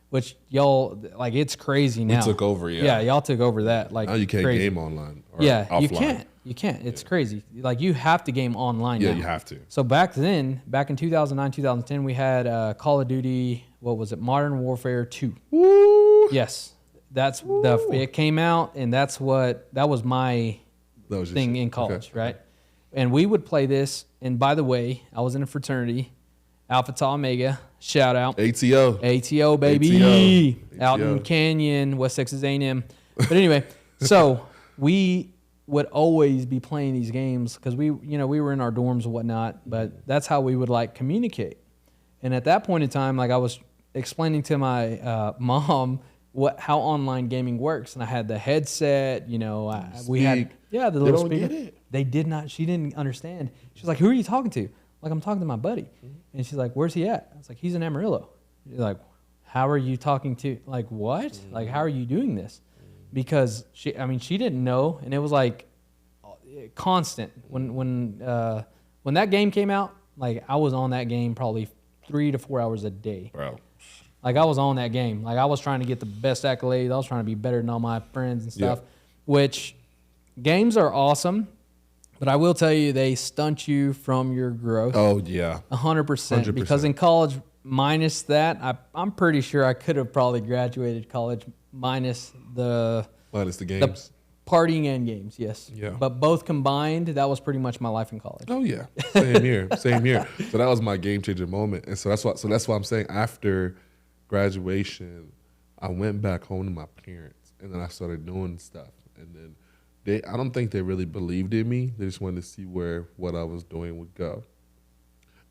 which y'all, like, it's crazy now. We took over, yeah. Yeah, y'all took over that. Like, now you can't crazy. game online. Or yeah, offline. You can't. It's crazy. Like, you have to game online now. Yeah, you have to. So back in 2009, 2010, we had Call of Duty, what was it, Modern Warfare 2. Woo! Yes. It came out, and that was my thing in college, right? And we would play this, and by the way, I was in a fraternity, Alpha Tau Omega, shout out. ATO. ATO, baby. ATO. Out in Canyon, West Texas A&M. But anyway, so we would always be playing these games because we were in our dorms and whatnot, but that's how we would like communicate. And at that point in time, like, I was explaining to my mom how online gaming works, and I had the headset, we had the little speaker. Get it. They did not. She didn't understand. She was like, "Who are you talking to?" Like, "I'm talking to my buddy," and she's like, "Where's he at?" I was like, "He's in Amarillo." She's like, "How are you talking to? Like, what? Like, how are you doing this?" Because she didn't know, and it was like constant. When that game came out, like, I was on that game probably 3 to 4 hours a day. Bro. Like, I was on that game. Like, I was trying to get the best accolades. I was trying to be better than all my friends and stuff. Which, games are awesome, but I will tell you, they stunt you from your growth. Oh yeah, 100%. Because in college, minus that, I'm pretty sure I could have probably graduated college minus the games. The partying and games, yes. Yeah. But both combined, that was pretty much my life in college. Oh yeah, same here. So that was my game changer moment, and so that's why I'm saying after graduation, I went back home to my parents, and then I started doing stuff, and then I don't think they really believed in me. They just wanted to see where what I was doing would go,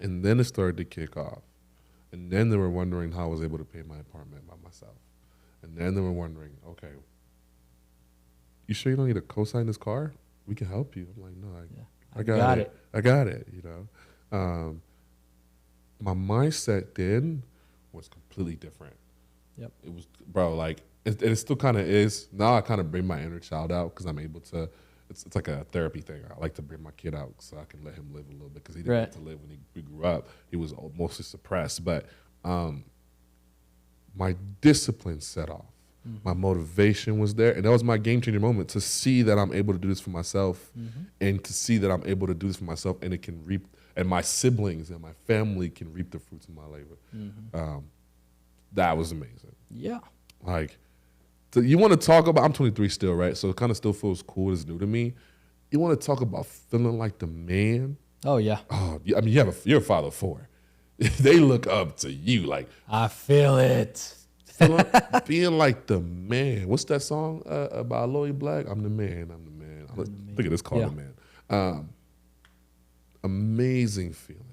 and then it started to kick off, and then they were wondering how I was able to pay my apartment by myself, and then they were wondering, okay, you sure you don't need to co-sign this car? We can help you. I'm like, no, I got it. I got it. My mindset then was completely different. Yep. It was, bro, like, it still kind of is. Now I kind of bring my inner child out because I'm able to, it's like a therapy thing. I like to bring my kid out so I can let him live a little bit because he didn't get to live when we grew up. He was mostly suppressed. But my discipline set off. My motivation was there, and that was my game changer moment to see that I'm able to do this for myself, and to see that I'm able to do this for myself, and it can reap, and my siblings and my family can reap the fruits of my labor. That was amazing. Yeah. Like, So you want to talk about? I'm 23 still, right? So it kind of still feels cool. It's new to me. You want to talk about feeling like the man? Oh yeah. Oh, I mean, you're a father of 4. They look up to you, like I feel it. being like the man. What's that song by Lloyd Black? I'm the man. I'm the man. I think it is called The Man. Amazing feeling.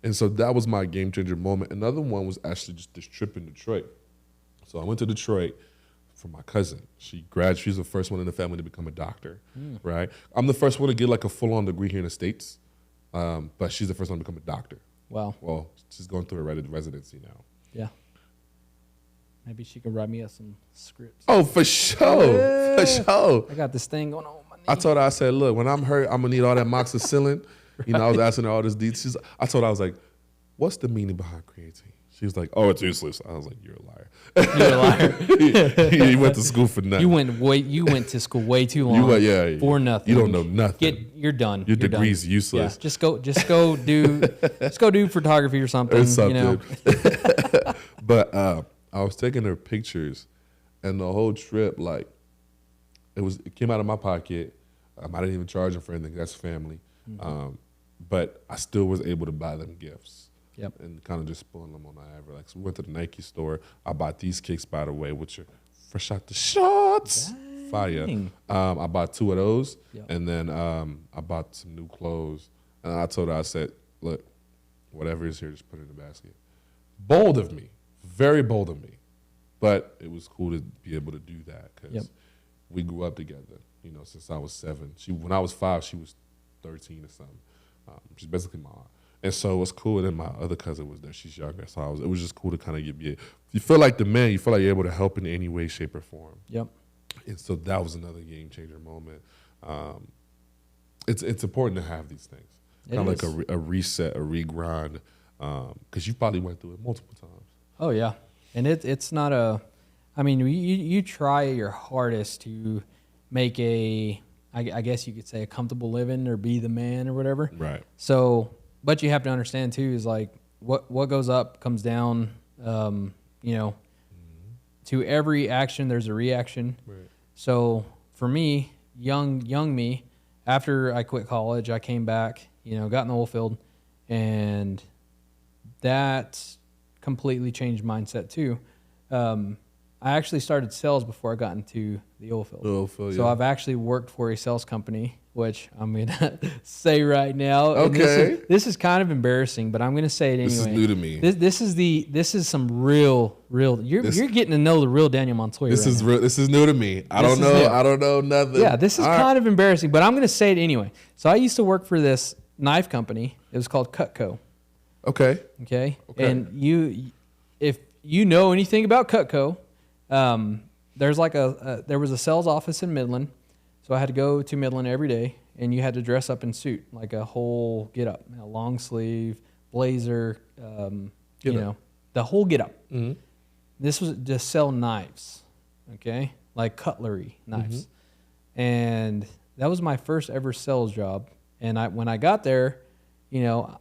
And so that was my game changer moment. Another one was actually just this trip in Detroit. So I went to Detroit for my cousin. She's the first one in the family to become a doctor, right? I'm the first one to get like a full-on degree here in the States, but she's the first one to become a doctor. Wow. Well, she's going through her residency now. Yeah. Maybe she can write me up some scripts. Oh, for sure. Yeah. For sure. I got this thing going on with my knee. I told her, I said, look, when I'm hurt, I'm going to need all that moxicillin. Right. You know, I was asking her all this details. I told her, I was like, what's the meaning behind creatine? She was like, oh, it's useless. I was like, you're a liar. You're a liar. You went to school for nothing. You went to school way too long. For nothing. You don't know nothing. You're done. Your degree's useless. Yeah, just go do photography or something. You know. But I was taking her pictures, and the whole trip, like, it came out of my pocket. I didn't even charge them for anything. That's family. Mm-hmm. But I still was able to buy them gifts. Yep. And kind of just spoiling them on Niagara. Like, so we went to the Nike store. I bought these kicks, by the way, which are fresh out the shots. Dang. Fire. I bought 2 of those, and then I bought some new clothes. And I told her, I said, look, whatever is here, just put it in the basket. Bold of me. Very bold of me. But it was cool to be able to do that because we grew up together, you know, since I was 7. When I was 5, she was 13 or something. She's basically my aunt. And so it was cool. And then my other cousin was there. She's younger. So it was just cool to kind of you feel like the man. You feel like you're able to help in any way, shape, or form. Yep. And so that was another game changer moment. It's important to have these things. Kind of like a reset, a regrind, because you probably went through it multiple times. Oh, yeah. And it's not I mean, you try your hardest to make I guess you could say a comfortable living or be the man or whatever. Right. So, but you have to understand too is like what goes up comes down. You know, to every action there's a reaction. Right. So for me, young me, after I quit college, I came back. You know, got in the oil field, and that completely changed mindset too. I actually started sales before I got into the oil field. So I've actually worked for a sales company, which I'm going to say right now. Okay. This is kind of embarrassing, but I'm going to say it anyway. This is new to me. This is some real, you're getting to know the real Daniel Montoya. This is new to me. I don't know nothing. Yeah, this is kind of embarrassing, but I'm going to say it anyway. So I used to work for this knife company. It was called Cutco. Okay. And if you know anything about Cutco, there was a sales office in Midland, so I had to go to Midland every day, and you had to dress up in suit, like a whole get up, a long sleeve, blazer, the whole get up. Mm-hmm. This was to sell knives, okay, like cutlery knives, and that was my first ever sales job. And when I got there, you know,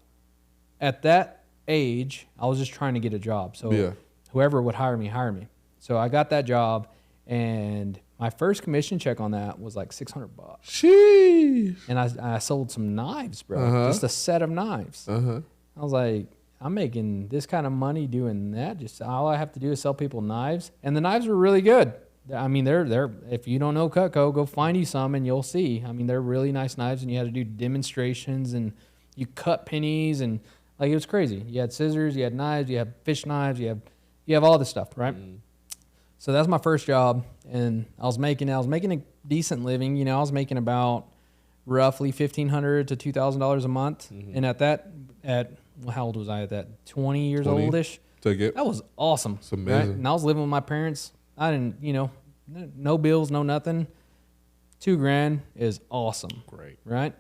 at that age, I was just trying to get a job, so whoever would hire me. So I got that job, and my first commission check on that was like $600. Sheesh. And I sold some knives, bro. Just a set of knives. I was like, I'm making this kind of money doing that. Just all I have to do is sell people knives, and the knives were really good. I mean, they're if you don't know Cutco, go find you some and you'll see. I mean, they're really nice knives, and you had to do demonstrations, and you cut pennies, and like it was crazy. You had scissors, you had knives, you had fish knives, you have all this stuff, right? So that's my first job, and I was making a decent living. You know, I was making about roughly $1,500 to $2,000 a month, and how old was I at that? 20 years oldish. Take it. That was awesome. It's amazing. Right? And I was living with my parents. I didn't, you know, no bills, no nothing. $2,000 is awesome. Great. Right?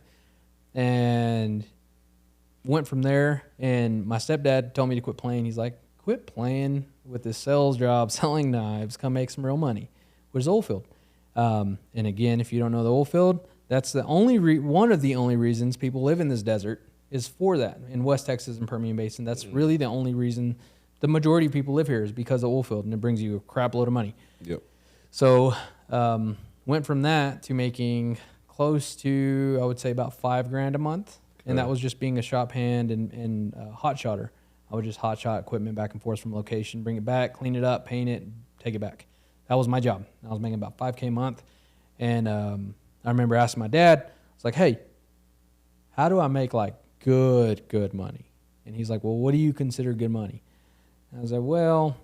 And went from there, and my stepdad told me to quit playing. He's like, quit playing with this sales job, selling knives, come make some real money, which is oil field. And again, if you don't know the oil field, that's the only one of the only reasons people live in this desert is for that. In West Texas and Permian Basin, that's really the only reason the majority of people live here is because of oil field, and it brings you a crap load of money. Yep. So went from that to making close to, I would say, about $5,000 a month. And that was just being a shop hand and hot shotter. I would just hot shot equipment back and forth from location, bring it back, clean it up, paint it, take it back. That was my job. I was making about $5,000 a month. And I remember asking my dad, I was like, hey, how do I make like good money? And he's like, well, what do you consider good money? And I was like, well,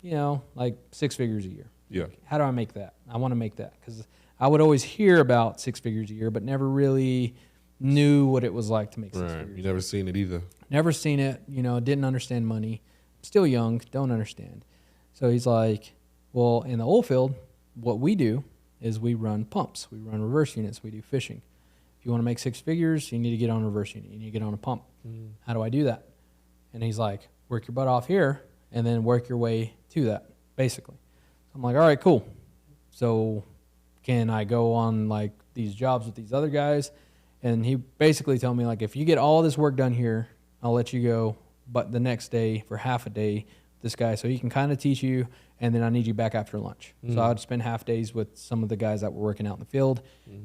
you know, like 6 figures a year. Yeah. How do I make that? I want to make that because I would always hear about 6 figures a year, but never really knew what it was like to make 6 figures. You never seen it either. Never seen it, you know, didn't understand money. Still young, don't understand. So he's like, well, in the oil field, what we do is we run pumps. We run reverse units. We do fishing. If you want to make 6 figures, you need to get on a reverse unit. You need to get on a pump. How do I do that? And he's like, work your butt off here and then work your way to that, basically. So I'm like, all right, cool. So can I go on like these jobs with these other guys? And he basically told me, like, if you get all this work done here, I'll let you go, but the next day for half a day, this guy, so he can kind of teach you, and then I need you back after lunch. So I would spend half days with some of the guys that were working out in the field,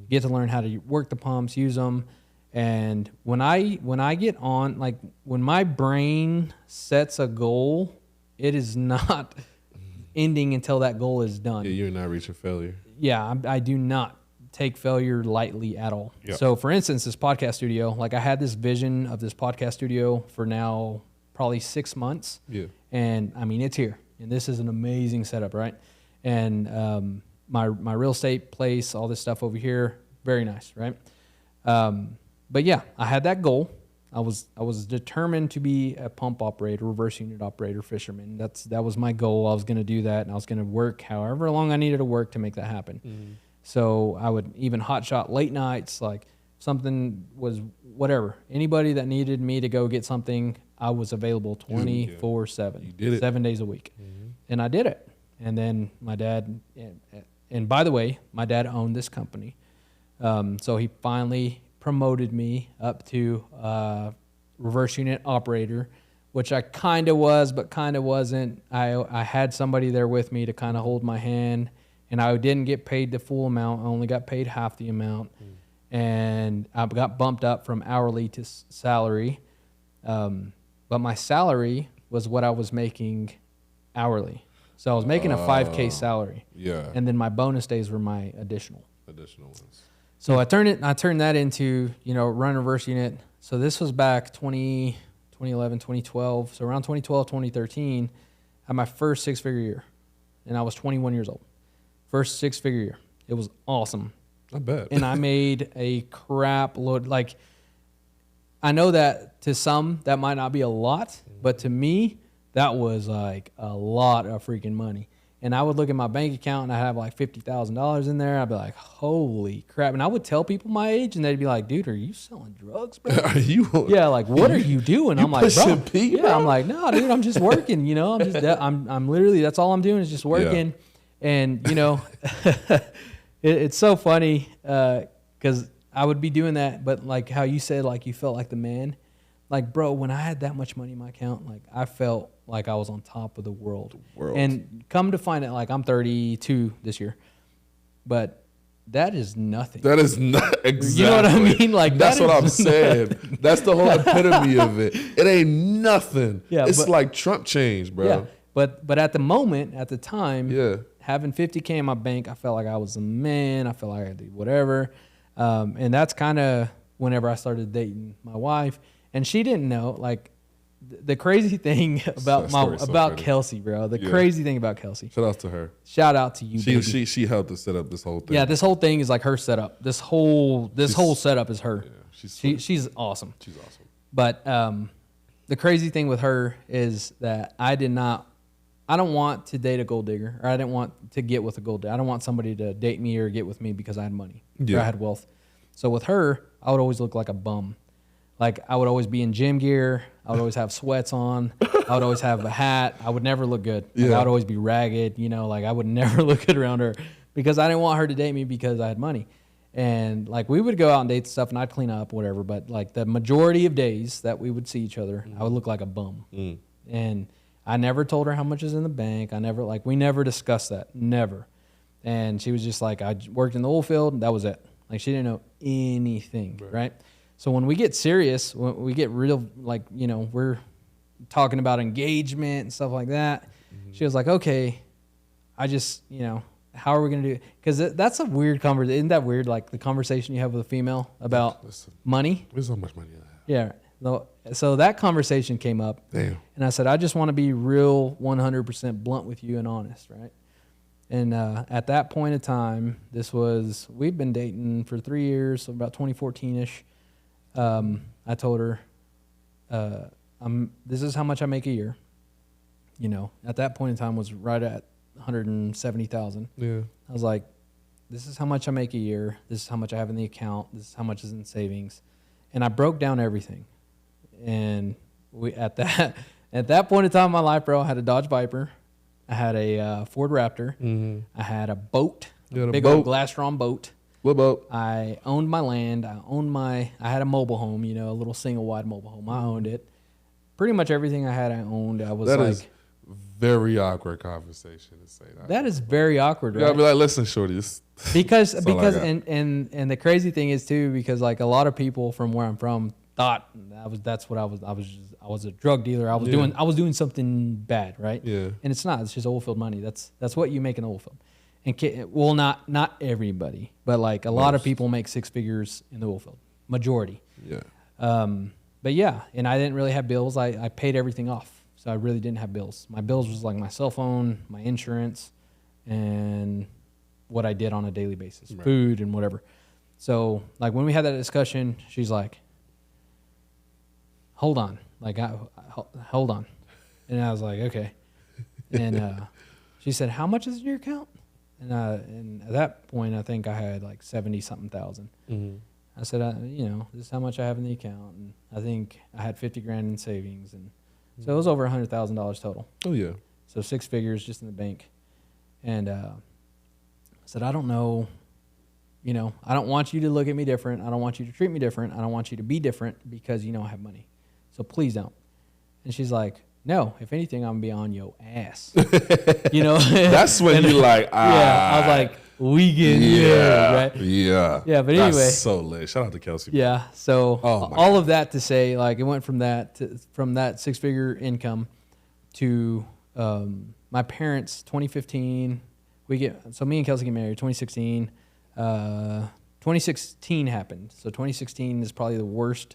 get to learn how to work the pumps, use them. And when I get on, like, when my brain sets a goal, it is not ending until that goal is done. Yeah, you're not reaching failure. Yeah, I do not take failure lightly at all. Yep. So for instance, this podcast studio, like I had this vision of this podcast studio for now probably 6 months. Yeah. And I mean, it's here. And this is an amazing setup, right? And my real estate place, all this stuff over here, very nice, right? But yeah, I had that goal. I was determined to be a pump operator, reverse unit operator, fisherman. That was my goal. I was going to do that, and I was going to work however long I needed to work to make that happen. So I would even hot shot late nights, like something was whatever. Anybody that needed me to go get something, I was available 24/7. You did it. 7 days a week. And I did it. And then my dad, and by the way, my dad owned this company. So he finally promoted me up to reverse unit operator, which I kind of was, but kind of wasn't. I had somebody there with me to kind of hold my hand. And I didn't get paid the full amount. I only got paid half the amount. And I got bumped up from hourly to salary. But my salary was what I was making hourly. So I was making a $5,000 salary. Yeah. And then my bonus days were my additional ones. So I turned that into, you know, run reverse unit. So this was back 2011, 2012. So around 2012, 2013, I had my first 6-figure year. And I was 21 years old. First 6-figure year. It was awesome. I bet. And I made a crap load. Like, I know that to some, that might not be a lot, but to me, that was like a lot of freaking money. And I would look at my bank account and I have like $50,000 in there. I'd be like, holy crap. And I would tell people my age and they'd be like, dude, are you selling drugs, bro? Are you? Yeah, like, what are you doing? I'm like, bro. P, yeah, I'm like, no, dude, I'm just working, you know. I'm literally, that's all I'm doing is just working. Yeah. And, you know, it's so funny because I would be doing that, but like how you said, like you felt like the man. Like, bro, when I had that much money in my account, like I felt like I was on top of the world. And come to find out, like I'm 32 this year, but that is nothing. That is not exactly. You know what I mean? Like that's what I'm saying. That's the whole epitome of it. It ain't nothing. Yeah, it's like Trump change, bro. Yeah, but at the moment, at the time, yeah. Having $50,000 in my bank, I felt like I was the man. I felt like I could do whatever. And that's kind of whenever I started dating my wife. And she didn't know, like, the crazy thing about Kelsey, bro. The crazy thing about Kelsey. Shout out to her. Shout out to you, baby. She helped us set up this whole thing. Yeah, this whole thing is like her setup. This whole setup is her. Yeah, she's awesome. She's awesome. But the crazy thing with her is that I don't want to date a gold digger, or I didn't want to get with a gold digger. I don't want somebody to date me or get with me because I had money, or I had wealth. So with her, I would always look like a bum. Like I would always be in gym gear. I would always have sweats on. I would always have a hat. I would never look good. Like, I would always be ragged. You know, like I would never look good around her because I didn't want her to date me because I had money. And like we would go out and date stuff, and I'd clean up, whatever. But like the majority of days that we would see each other, I would look like a bum. And I never told her how much is in the bank. We never discussed that. Never. And she was just like, I worked in the oil field, and that was it. Like, she didn't know anything, right? So when we get serious, when we get real, like, you know, we're talking about engagement and stuff like that, she was like, okay, I just, you know, how are we going to do it? Because that's a weird conversation. Isn't that weird, like the conversation you have with a female about money? There's so much money I have. Yeah. So that conversation came up. Damn. And I said, I just want to be real 100% blunt with you and honest, right? And at that point in time, we've been dating for 3 years, so about 2014-ish. I told her, this is how much I make a year. You know, at that point in time was right at 170,000. Yeah. I was like, this is how much I make a year. This is how much I have in the account. This is how much is in savings. And I broke down everything. And at that point in time in my life, bro, I had a Dodge Viper. I had a Ford Raptor. Mm-hmm. I had a boat, a big boat. old glass-drawn boat. What boat? I owned my land. I had a mobile home, you know, a little single-wide mobile home. I owned it. Pretty much everything I had, I owned. I was That like, is very awkward conversation to say that. that is very awkward, You right? gotta be like, listen, shorty, this because all I got. and the crazy thing is too, because like a lot of people from where I'm from thought that's what I was a drug dealer. I was doing something bad, right? Yeah. And it's not. It's just oil field money. That's what you make in the oil field. And well, not everybody, but like a lot of people make 6 figures in the oil field. Majority. Yeah. But yeah, and I didn't really have bills. I paid everything off. So I really didn't have bills. My bills was like my cell phone, my insurance, and what I did on a daily basis, food and whatever. So like when we had that discussion, she's like, hold on. Like, hold on. And I was like, okay. And she said, how much is in your account? And at that point, I think I had like 70-something thousand. Mm-hmm. I said, you know, this is how much I have in the account. And I think I had 50 grand in savings. And so it was over $100,000 total. Oh, yeah. So 6 figures just in the bank. And I said, I don't know, you know, I don't want you to look at me different. I don't want you to treat me different. I don't want you to be different because you know I have money. So please don't. And she's like, no, if anything, I'm going to be on your ass. You know? That's when you like, yeah, I was like, we get right? Yeah. Yeah, but anyway. That's so lit. Shout out to Kelsey. Yeah. So all of that to say, like, it went from that 6-figure income to my parents, 2015. So me and Kelsey get married, 2016. 2016 happened. So 2016 is probably the worst.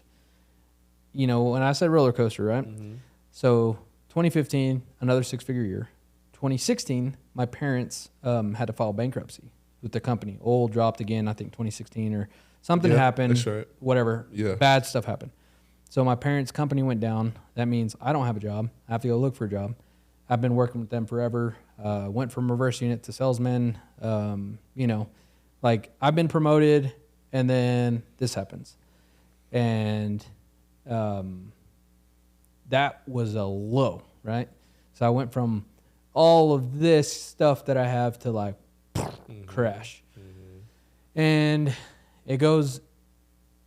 You know, when I said roller coaster, right? Mm-hmm. So 2015, another 6-figure year. 2016, my parents had to file bankruptcy with the company. Oil dropped again, I think 2016 or something happened. That's right. Whatever. Yeah. Bad stuff happened. So my parents' company went down. That means I don't have a job. I have to go look for a job. I've been working with them forever. Went from reverse unit to salesman. You know, like I've been promoted and then this happens. And that was a low, right? So I went from all of this stuff that I have to like crash. Mm-hmm. And it goes,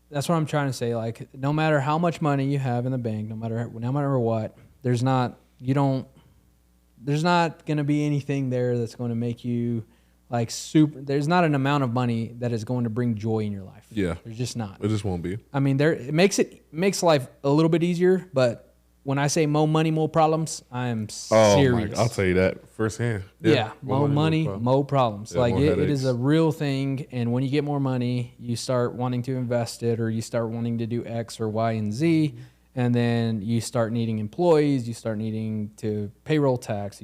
that's what I'm trying to say. Like, no matter how much money you have in the bank, no matter what, there's not going to be anything there that's going to make you like super. There's not an amount of money that is going to bring joy in your life. Yeah. There's just not. It just won't be. I mean, it makes life a little bit easier, but when I say more money, more problems, I am serious. I'll tell you that firsthand. Yeah, more money, more problems. Yeah, like more it is a real thing. And when you get more money, you start wanting to invest it, or you start wanting to do X or Y and Z. Mm-hmm. And then you start needing employees. You start needing to payroll tax.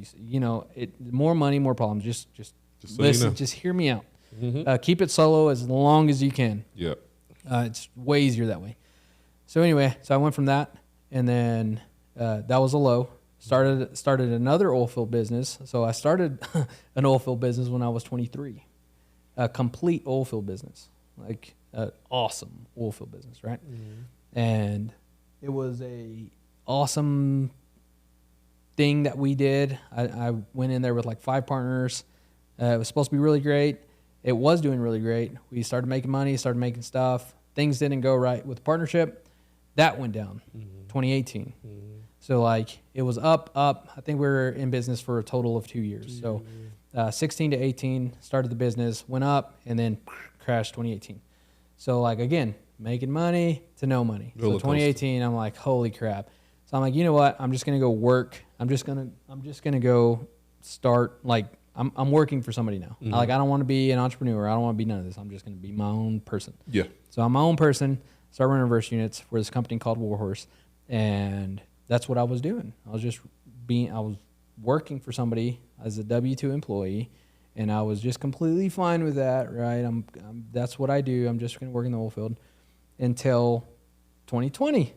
More money, more problems. Just so listen. You know. Just hear me out. Mm-hmm. Keep it solo as long as you can. Yeah. It's way easier that way. So anyway, I went from that, and then that was a low. Started another oil field business. So I started an oil field business when I was 23, a complete oil field business, like an awesome oil field business, right? Mm-hmm. And it was a awesome thing that we did. I went in there with like 5 partners. It was supposed to be really great. It was doing really great. We started making money, started making stuff. Things didn't go right with the partnership. That went down, 2018. Mm-hmm. So like it was up. I think we were in business for a total of 2 years. So 16 to 18, started the business, went up, and then crashed 2018. So like again, making money to no money. So 2018, I'm like, holy crap. So I'm like, you know what? I'm just gonna go work. I'm just gonna go start like I'm working for somebody now. Mm-hmm. Like I don't want to be an entrepreneur. I don't want to be none of this. I'm just gonna be my own person. Yeah. So I'm my own person. Start running reverse units for this company called Warhorse, and that's what I was doing. I was working for somebody as a W-2 employee, and I was just completely fine with that. Right? That's what I do. I'm just gonna work in the oil field until 2020,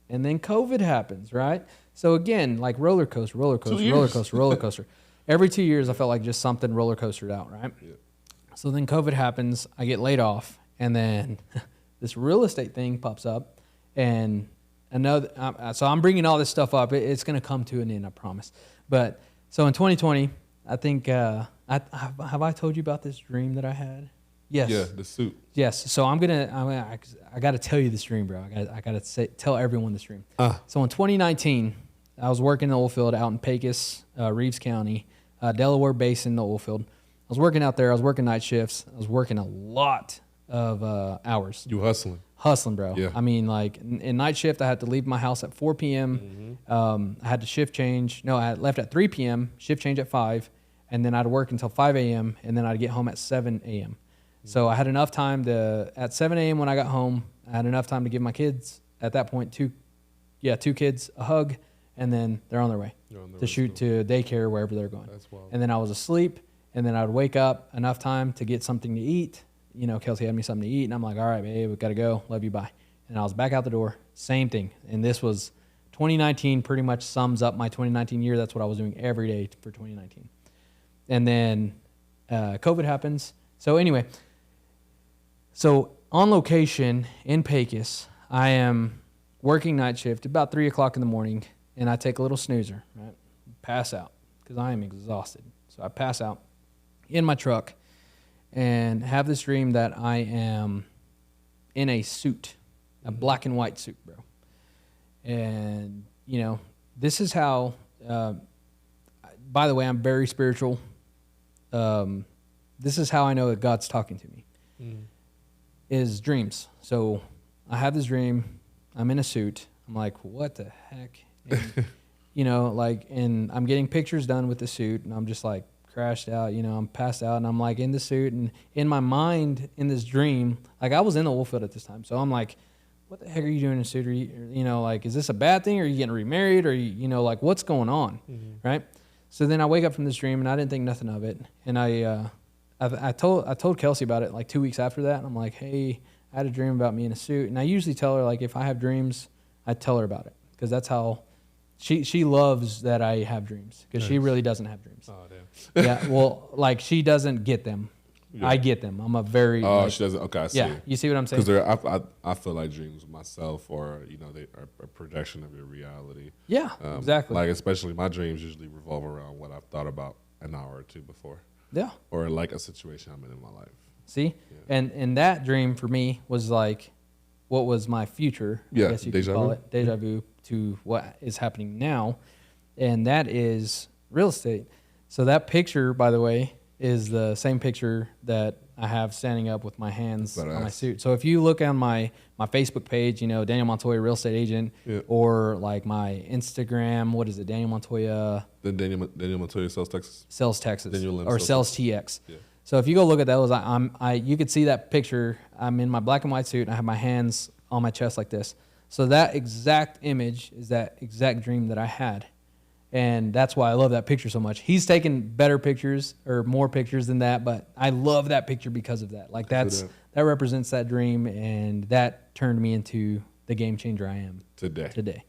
and then COVID happens. Right? So again, like roller coaster. Every 2 years, I felt like just something roller coastered out, right? Yeah. So then COVID happens, I get laid off, and then this real estate thing pops up, and another. So I'm bringing all this stuff up. It's going to come to an end, I promise. But so in 2020, I think have I told you about this dream that I had? Yes. Yeah, the suit. Yes. So I got to tell you this dream, bro. I got to tell everyone this dream. So in 2019. I was working in the oil field out in Pecos, Reeves County, Delaware Basin, the oil field. I was working out there. I was working night shifts. I was working a lot of hours. You hustling? Hustling, bro. Yeah. I mean, like in night shift, I had to leave my house at 4 p.m. I had to shift change. No, I had left at 3 p.m., shift change at 5, and then I'd work until 5 a.m., and then I'd get home at 7 a.m. So I had enough time at 7 a.m. when I got home, I had enough time to give my kids, at that point, two kids a hug, and then they're on their way to shoot to daycare wherever they're going. That's wild. And then I was asleep, and then I would wake up enough time to get something to eat. You know, Kelsey had me something to eat, and I'm like, all right, babe, we got to go. Love you, bye. And I was back out the door. Same thing. And this was 2019, pretty much sums up my 2019 year. That's what I was doing every day for 2019. And then COVID happens. So anyway, so on location in Pecos, I am working night shift about 3 o'clock in the morning, and I take a little snoozer, right? Pass out because I am exhausted. So I pass out in my truck and have this dream that I am in a suit, a black and white suit, bro. And, you know, this is how, by the way, I'm very spiritual. This is how I know that God's talking to me, is dreams. So I have this dream. I'm in a suit. I'm like, what the heck? And, you know, like, and I'm getting pictures done with the suit, and I'm just like crashed out, you know, I'm passed out, and I'm like in the suit, and in my mind, in this dream, like I was in the oil field at this time. So I'm like, what the heck are you doing in a suit? Are you know, like, is this a bad thing? Or are you getting remarried? Or, you know, like, what's going on? Right? So then I wake up from this dream, and I didn't think nothing of it. And I told Kelsey about it like 2 weeks after that. And I'm like, hey, I had a dream about me in a suit. And I usually tell her, like, if I have dreams, I tell her about it, because that's how she loves that I have dreams, because she really doesn't have dreams. Oh, damn. Yeah, well, like, she doesn't get them. Yeah. I get them. I'm a very... Oh, she doesn't... Okay, I see. Yeah, you see what I'm saying? Because I feel like dreams myself, or, you know, they are a projection of your reality. Yeah, exactly. Like, especially my dreams usually revolve around what I've thought about an hour or two before. Yeah. Or, like, a situation I'm in my life. See? Yeah. And that dream for me was, like, what was my future, I guess you could call it. Deja vu to what is happening now. And that is real estate. So that picture, by the way, is the same picture that I have standing up with my hands on my suit. So if you look on my Facebook page, you know, Daniel Montoya, real estate agent, or like my Instagram, what is it, Daniel Montoya? Then Daniel Montoya sells Texas. Sells Texas. Or sells TX. Yeah. So if you go look at those, you could see that picture. I'm in my black and white suit, and I have my hands on my chest like this. So that exact image is that exact dream that I had. And that's why I love that picture so much. He's taken better pictures or more pictures than that, but I love that picture because of that. Like that represents that dream, and that turned me into the game changer I am today.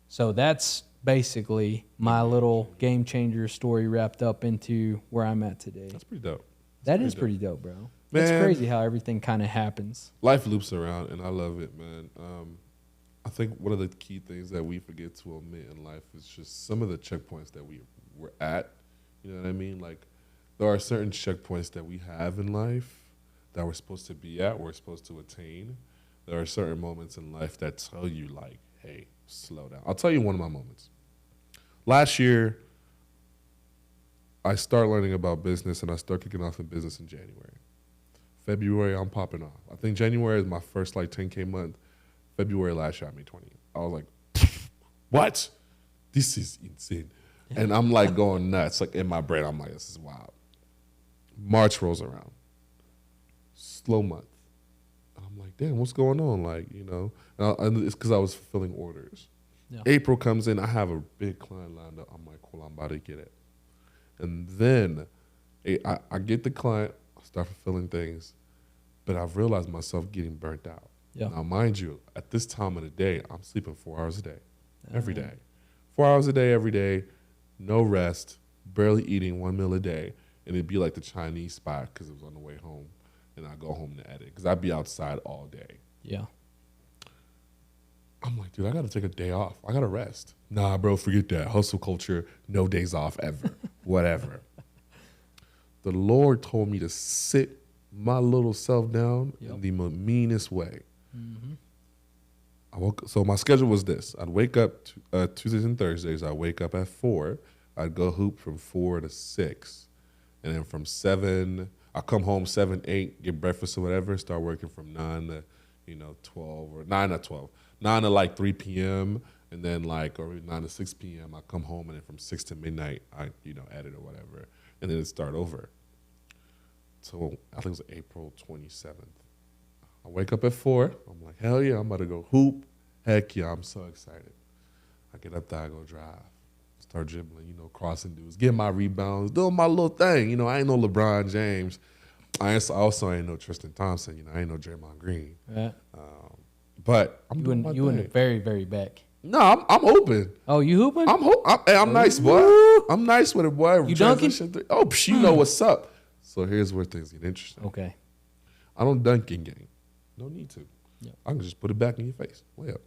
So that's basically my little game changer story wrapped up into where I'm at today. That's pretty dope. That is pretty dope, bro. Man, it's crazy how everything kind of happens. Life loops around, and I love it, man. I think one of the key things that we forget to omit in life is just some of the checkpoints that we're at. You know what I mean? Like, there are certain checkpoints that we have in life that we're supposed to be at, we're supposed to attain. There are certain moments in life that tell you, like, hey, slow down. I'll tell you one of my moments. Last year, I start learning about business, and I start kicking off in business in January. February, I'm popping off. I think January is my first like 10K month. February last year, I made 20. I was like, what? This is insane. And I'm like going nuts. Like in my brain, I'm like, this is wild. March rolls around. Slow month. I'm like, damn, what's going on? Like, you know, and it's because I was fulfilling orders. Yeah. April comes in, I have a big client lined up. I'm like, cool, I'm about to get it. And then I get the client, I start fulfilling things, but I've realized myself getting burnt out. Yeah. Now, mind you, at this time of the day, I'm sleeping 4 hours a day, every day. 4 hours a day, every day, no rest, barely eating 1 meal a day. And it'd be like the Chinese spot because it was on the way home. And I go home to edit because I'd be outside all day. Yeah. I'm like, dude, I got to take a day off. I got to rest. Nah, bro, forget that. Hustle culture, no days off ever. Whatever. The Lord told me to sit my little self down in the meanest way. Mm-hmm. So my schedule was this. I'd wake up Tuesdays and Thursdays. I'd wake up at 4. I'd go hoop from 4 to 6. And then from 7, I come home 7, 8, get breakfast or whatever, start working from 9 to 12 or 9 to 12. 9 to like 3 p.m. and then like, or 9 to 6 p.m. I come home and then from 6 to midnight, I, edit or whatever. And then it start over. So I think it was April 27th. I wake up at 4. I'm like, hell yeah, I'm about to go hoop. Heck yeah, I'm so excited. I get up there, I go drive. Start dribbling, crossing dudes, getting my rebounds, doing my little thing. I ain't no LeBron James. I also ain't no Tristan Thompson. I ain't no Draymond Green. Yeah. But I'm doing my thing. You in the very, very back. No, I'm open. Oh, you hooping? I'm nice, boy. I'm nice with it, boy. You dunking? Oh, you know what's up. So here's where things get interesting. Okay. I don't dunk in game. No need to. Yeah. I can just put it back in your face. Way up.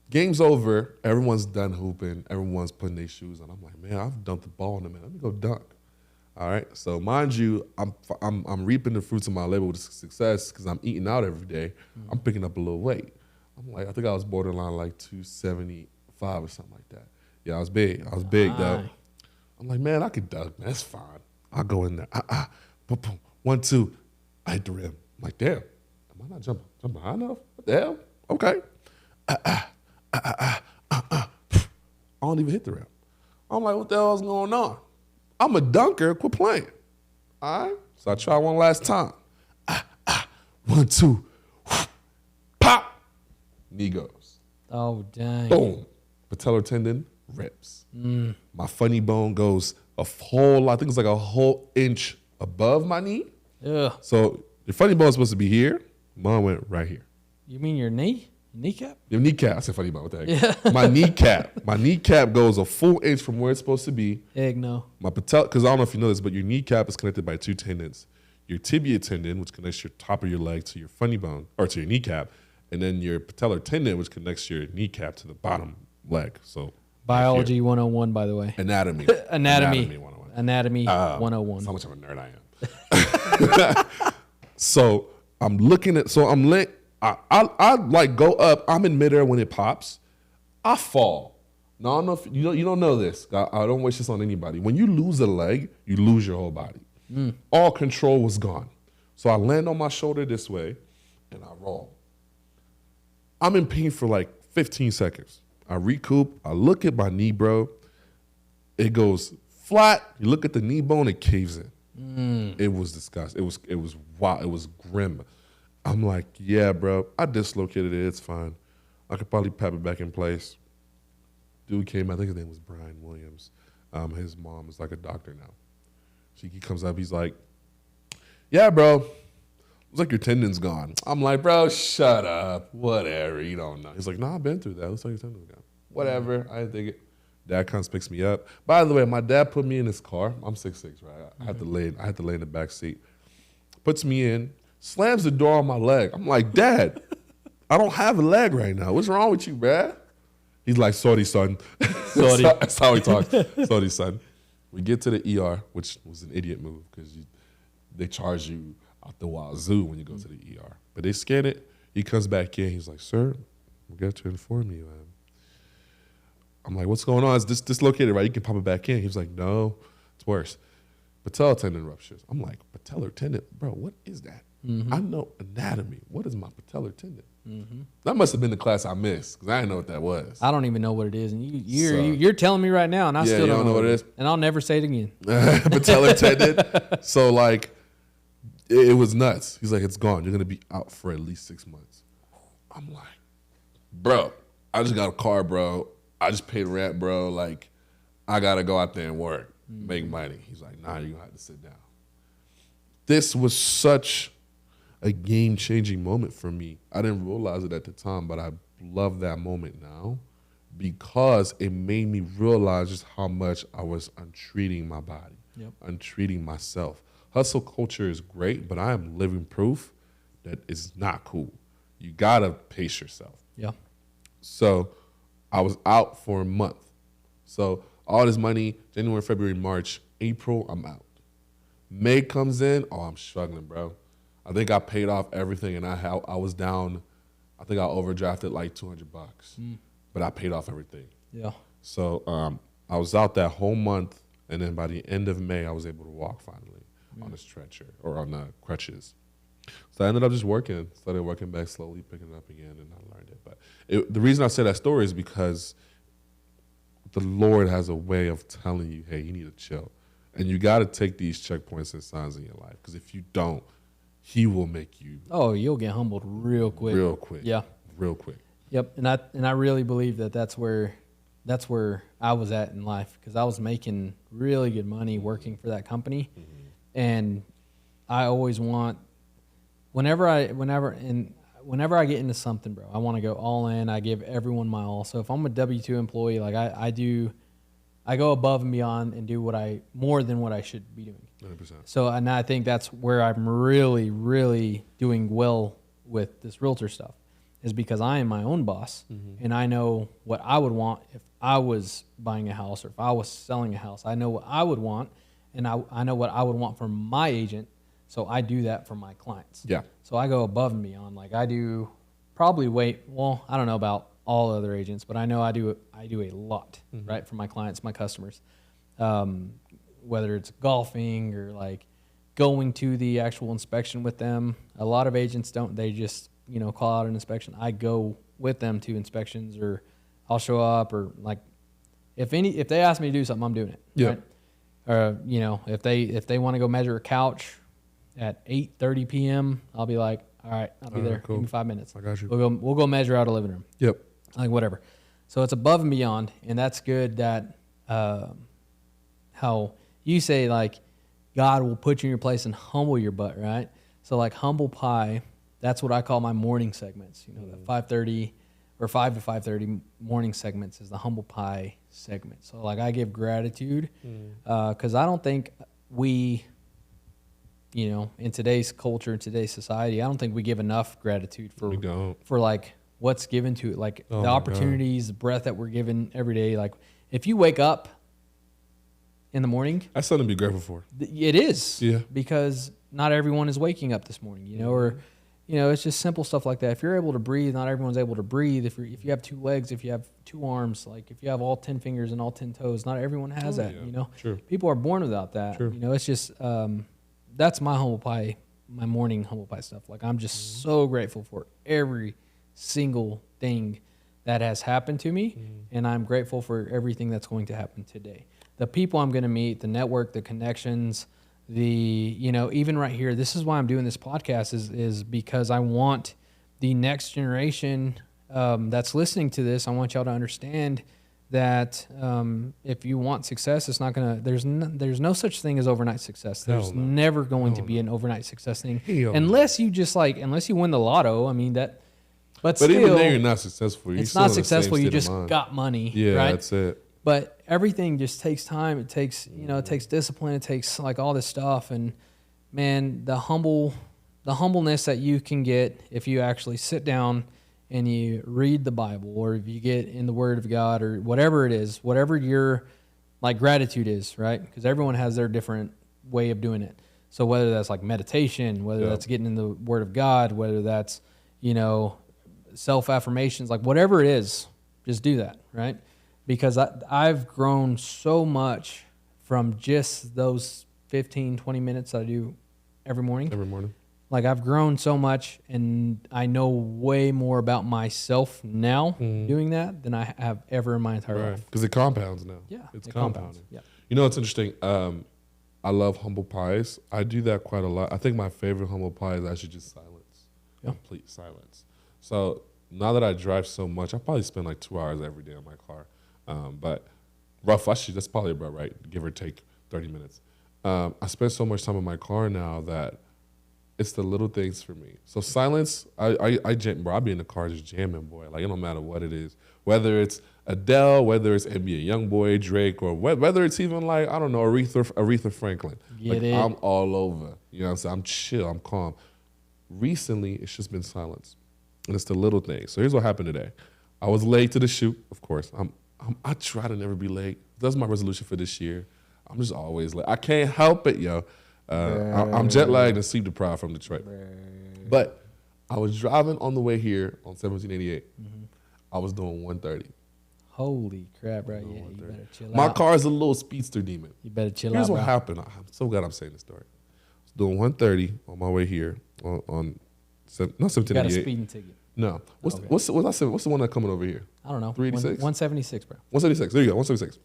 Game's over. Everyone's done hooping. Everyone's putting their shoes on. I'm like, man, I've dunked the ball in a minute. Let me go dunk. All right. So mind you, I'm reaping the fruits of my labor with success because I'm eating out every day. Mm-hmm. I'm picking up a little weight. I'm like, I think I was borderline like 275 or something like that. Yeah, I was big. Though. I'm like, man, I could dunk. Man, that's fine. I'll go in there. Boom, boom. 1, 2. I hit the rim. I'm like, damn. Am I not jumping high enough? What the hell? Okay. I don't even hit the rim. I'm like, what the hell is going on? I'm a dunker. Quit playing. All right? So I try one last time. 1, 2. Pop. Knee goes. Oh, dang. Boom. Patellar tendon rips. My funny bone goes I think it's like a whole inch above my knee. Yeah. So your funny bone is supposed to be here. Mine went right here. You mean your knee? Kneecap? Your kneecap. I said funny bone. What the heck? Yeah. My kneecap. My kneecap goes a full inch from where it's supposed to be. Egg, no. My patella, because I don't know if you know this, but your kneecap is connected by 2 tendons. Your tibia tendon, which connects your top of your leg to your funny bone, or to your kneecap, and then your patellar tendon, which connects your kneecap to the bottom leg. So Biology 101, by the way. Anatomy. Anatomy 101. Anatomy 101. That's how much of a nerd I am. So I'm looking at, I like go up. I'm in midair when it pops. I fall. Now, I don't know if you don't know this. I don't wish this on anybody. When you lose a leg, you lose your whole body. All control was gone. So I land on my shoulder this way, and I roll. I'm in pain for like 15 seconds. I recoup. I look at my knee, bro. It goes flat. You look at the knee bone, it caves in. It was disgusting. It was wild. It was grim. I'm like, yeah, bro, I dislocated it. It's fine. I could probably pep it back in place. Dude came, I think his name was Brian Williams. His mom is like a doctor now. He comes up, he's like, yeah, bro, looks like your tendon's gone. I'm like, bro, shut up. Whatever, you don't know. He's like, nah, I've been through that. Looks like your tendon's gone. Whatever, I didn't think it. Dad comes, picks me up. By the way, my dad put me in his car. I'm 6'6", right? I had to lay in the back seat. Puts me in. Slams the door on my leg. I'm like, Dad, I don't have a leg right now. What's wrong with you, bruh? He's like, sorry, son. Sorry. That's how he talks. Sorry, son. We get to the ER, which was an idiot move because they charge you out the wazoo when you go to the ER. But they scan it. He comes back in. He's like, sir, we got to inform you. I'm like, what's going on? Is this dislocated, right? You can pop it back in. He's like, no, It's worse. Patellar tendon ruptures. I'm like, patellar tendon? Bro, what is that? I know anatomy. What is my patellar tendon? That must have been the class I missed because I didn't know what that was. I don't even know what it is. And you're telling me right now, and I still don't know what it is. And I'll never say it again. Patellar tendon. So, like, it was nuts. He's like, it's gone. You're going to be out for at least 6 months. I'm like, bro, I just got a car, bro. I just paid rent, bro. Like, I got to go out there and work, make money. He's like, nah, you're going to have to sit down. This was such a game-changing moment for me. I didn't realize it at the time, but I love that moment now because it made me realize just how much I was untreating my body, untreating myself. Hustle culture is great, but I am living proof that it's not cool. You got to pace yourself. Yeah. So I was out for a month. So all this money, January, February, March, April, I'm out. May comes in, oh, I'm struggling, bro. I think I paid off everything, and I was down. I think I overdrafted like $200, but I paid off everything. Yeah. So I was out that whole month, and then by the end of May, I was able to walk finally on a stretcher or on crutches. So I ended up just started working back slowly, picking it up again, and I learned it. But the reason I say that story is because the Lord has a way of telling you, hey, you need to chill. And you got to take these checkpoints and signs in your life, because if you don't, He will make you. Oh, you'll get humbled real quick. Real quick. Yeah. Real quick. Yep. And I really believe that's where I was at in life, because I was making really good money working for that company, and I always want whenever I get into something, bro, I want to go all in. I give everyone my all. So if I'm a W-2 employee, like I go above and beyond and do more than what I should be doing. 100%. So, and I think that's where I'm really, really doing well with this realtor stuff, is because I am my own boss, and I know what I would want if I was buying a house or if I was selling a house. I know what I would want, and I know what I would want from my agent, so I do that for my clients. Yeah. So I go above and beyond. Like I do probably I don't know about all other agents, but I know I do a lot, right, for my clients, my customers. Whether it's golfing or like going to the actual inspection with them. A lot of agents don't. They just, call out an inspection. I go with them to inspections, or I'll show up, or like if they ask me to do something, I'm doing it. Yeah. Right? Or, if they want to go measure a couch at 8:30 p.m., I'll be like, all right, I'll be there. Cool. Give me 5 minutes. I got you. We'll go measure out a living room. Yep. Like whatever. So it's above and beyond, and that's good that how you say, like, God will put you in your place and humble your butt, right? So like humble pie, that's what I call my morning segments. The 5:30 or 5 to 5:30 morning segments is the humble pie segment. So like I give gratitude because I don't think we, in today's culture, in today's society, I don't think we give enough gratitude for like what's given to it, like the opportunities, the breath that we're given every day. Like if you wake up in the morning, that's something to be grateful for. It is, yeah, because not everyone is waking up this morning, or it's just simple stuff like that. If you're able to breathe, not everyone's able to breathe. If you have 2 legs, if you have 2 arms, like if you have all 10 fingers and all 10 toes, not everyone has that. Yeah. True. People are born without that. True. It's just that's my humble pie, my morning humble pie stuff. Like I'm just so grateful for every single thing that has happened to me, and I'm grateful for everything that's going to happen today. The people I'm going to meet, the network, the connections, even right here, this is why I'm doing this podcast is because I want the next generation that's listening to this, I want y'all to understand that if you want success, it's not going to, there's no such thing as overnight success. There's never going to be an overnight success thing. Unless you unless you win the lotto. I mean but still, even then you're not successful. It's not successful. You just got money. Yeah, right? That's it. But everything just takes time. It takes, it takes discipline. It takes like all this stuff. And man, the humbleness that you can get if you actually sit down and you read the Bible, or if you get in the Word of God, or whatever it is, whatever your like gratitude is, right? Because everyone has their different way of doing it. So whether that's like meditation, whether that's getting in the Word of God, whether that's, self-affirmations, like whatever it is, just do that, right? Because I've grown so much from just those 15, 20 minutes that I do every morning. Every morning. Like, I've grown so much, and I know way more about myself now doing that than I have ever in my entire life. Because it compounds now. Yeah, it's it compounding. Yeah. You know, it's interesting. I love humble pies. I do that quite a lot. I think my favorite humble pie is actually just silence. Yeah. Complete silence. So now that I drive so much, I probably spend like 2 hours every day in my car. But actually, that's probably about right, give or take 30 minutes. I spend so much time in my car now that it's the little things for me. So silence, I jam, bro. I be in the car just jamming, boy. Like, it don't matter what it is. Whether it's Adele, whether it's NBA YoungBoy, Drake, or whether it's even like, I don't know, Aretha Franklin. Get it. I'm all over. You know what I'm saying? I'm chill, I'm calm. Recently, it's just been silence. And it's the little things. So here's what happened today. I was late to the shoot, of course. I try to never be late. That's my resolution for this year. I'm just always late. I can't help it, yo. I'm jet lagged and sleep deprived from Detroit. But I was driving on the way here on 1788. I was doing 130. Holy crap, right? Yeah, you better chill out. My car is a little speedster demon. You better chill Here's out, what bro. happened. I'm so glad I'm saying this story. I was doing 130 on my way here not You got a 1788. speeding ticket. No. What's Okay. what's the one that coming over here? I don't know. 386? 176, bro. 176. There you go. 176.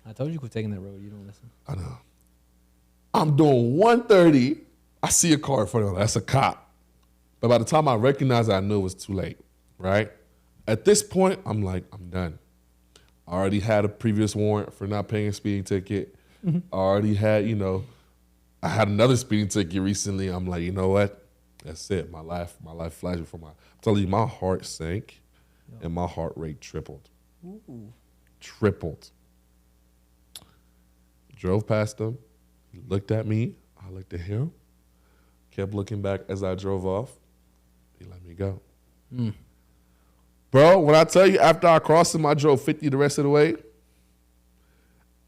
I told you quit taking that road. You don't listen. I know. I'm doing 130. I see a car in front of me. That's a cop. But by the time I recognized it, I knew it was too late, right? At this point, I'm like, I'm done. I already had a previous warrant for not paying a speeding ticket. I already had, I had another speeding ticket recently. I'm like, you know what? That's it. My life flashed before I'm telling you, my heart sank and my heart rate tripled. Ooh. Tripled. Drove past him. He looked at me. I looked at him. Kept looking back as I drove off. He let me go. Bro, when I tell you, after I crossed him, I drove 50 the rest of the way.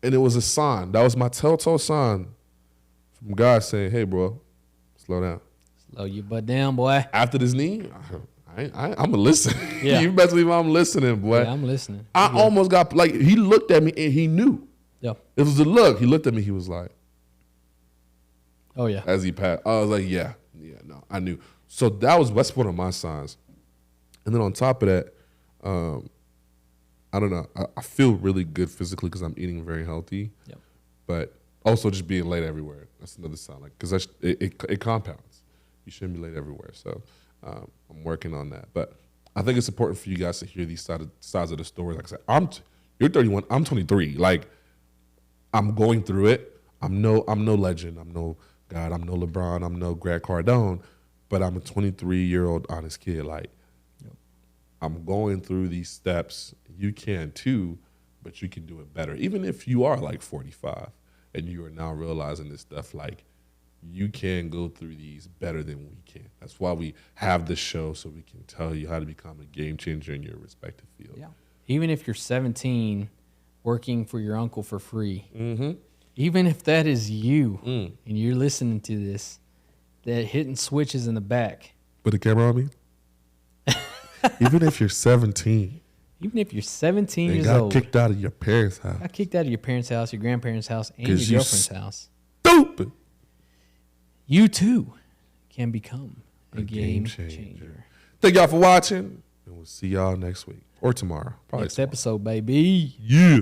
And it was a sign. That was my telltale sign from God saying, hey, bro, slow down. Slow your butt down, boy. After this knee, I'm going to listen. Yeah. You best believe I'm listening, boy. Yeah, I'm listening. I almost got, he looked at me and he knew. Yeah. It was the look. He looked at me. He was like, Oh, yeah. as he passed. I was like, yeah, no, I knew. So that's one of my signs. And then on top of that, I don't know. I feel really good physically because I'm eating very healthy. Yep. But also just being late everywhere. That's another sign. Like, because it compounds. You shouldn't be late everywhere. So I'm working on that. But I think it's important for you guys to hear these sides of the story. Like I said, you're 31. I'm 23. Like, I'm going through it. I'm no legend. I'm no God. I'm no LeBron. I'm no Grant Cardone. But I'm a 23-year-old honest kid. Like, I'm going through these steps. You can too, but you can do it better. Even if you are like 45 and you are now realizing this stuff, like, you can go through these better than we can. That's why we have this show, so we can tell you how to become a game changer in your respective field. Yeah. Even if you're 17 working for your uncle for free, Mm-hmm. even if that is you and you're listening to this, that hitting switches in the back. Put the camera on me. Even if you're 17 Even if you're 17 and years got old, kicked out of your parents' house. got kicked out of your parents' house, your grandparents' house, and your 'Cause you girlfriend's house, Stupid. you too can become a A game game changer. changer. Thank y'all for watching, and we'll see y'all next week or tomorrow. Probably Next tomorrow. episode, baby. Yeah.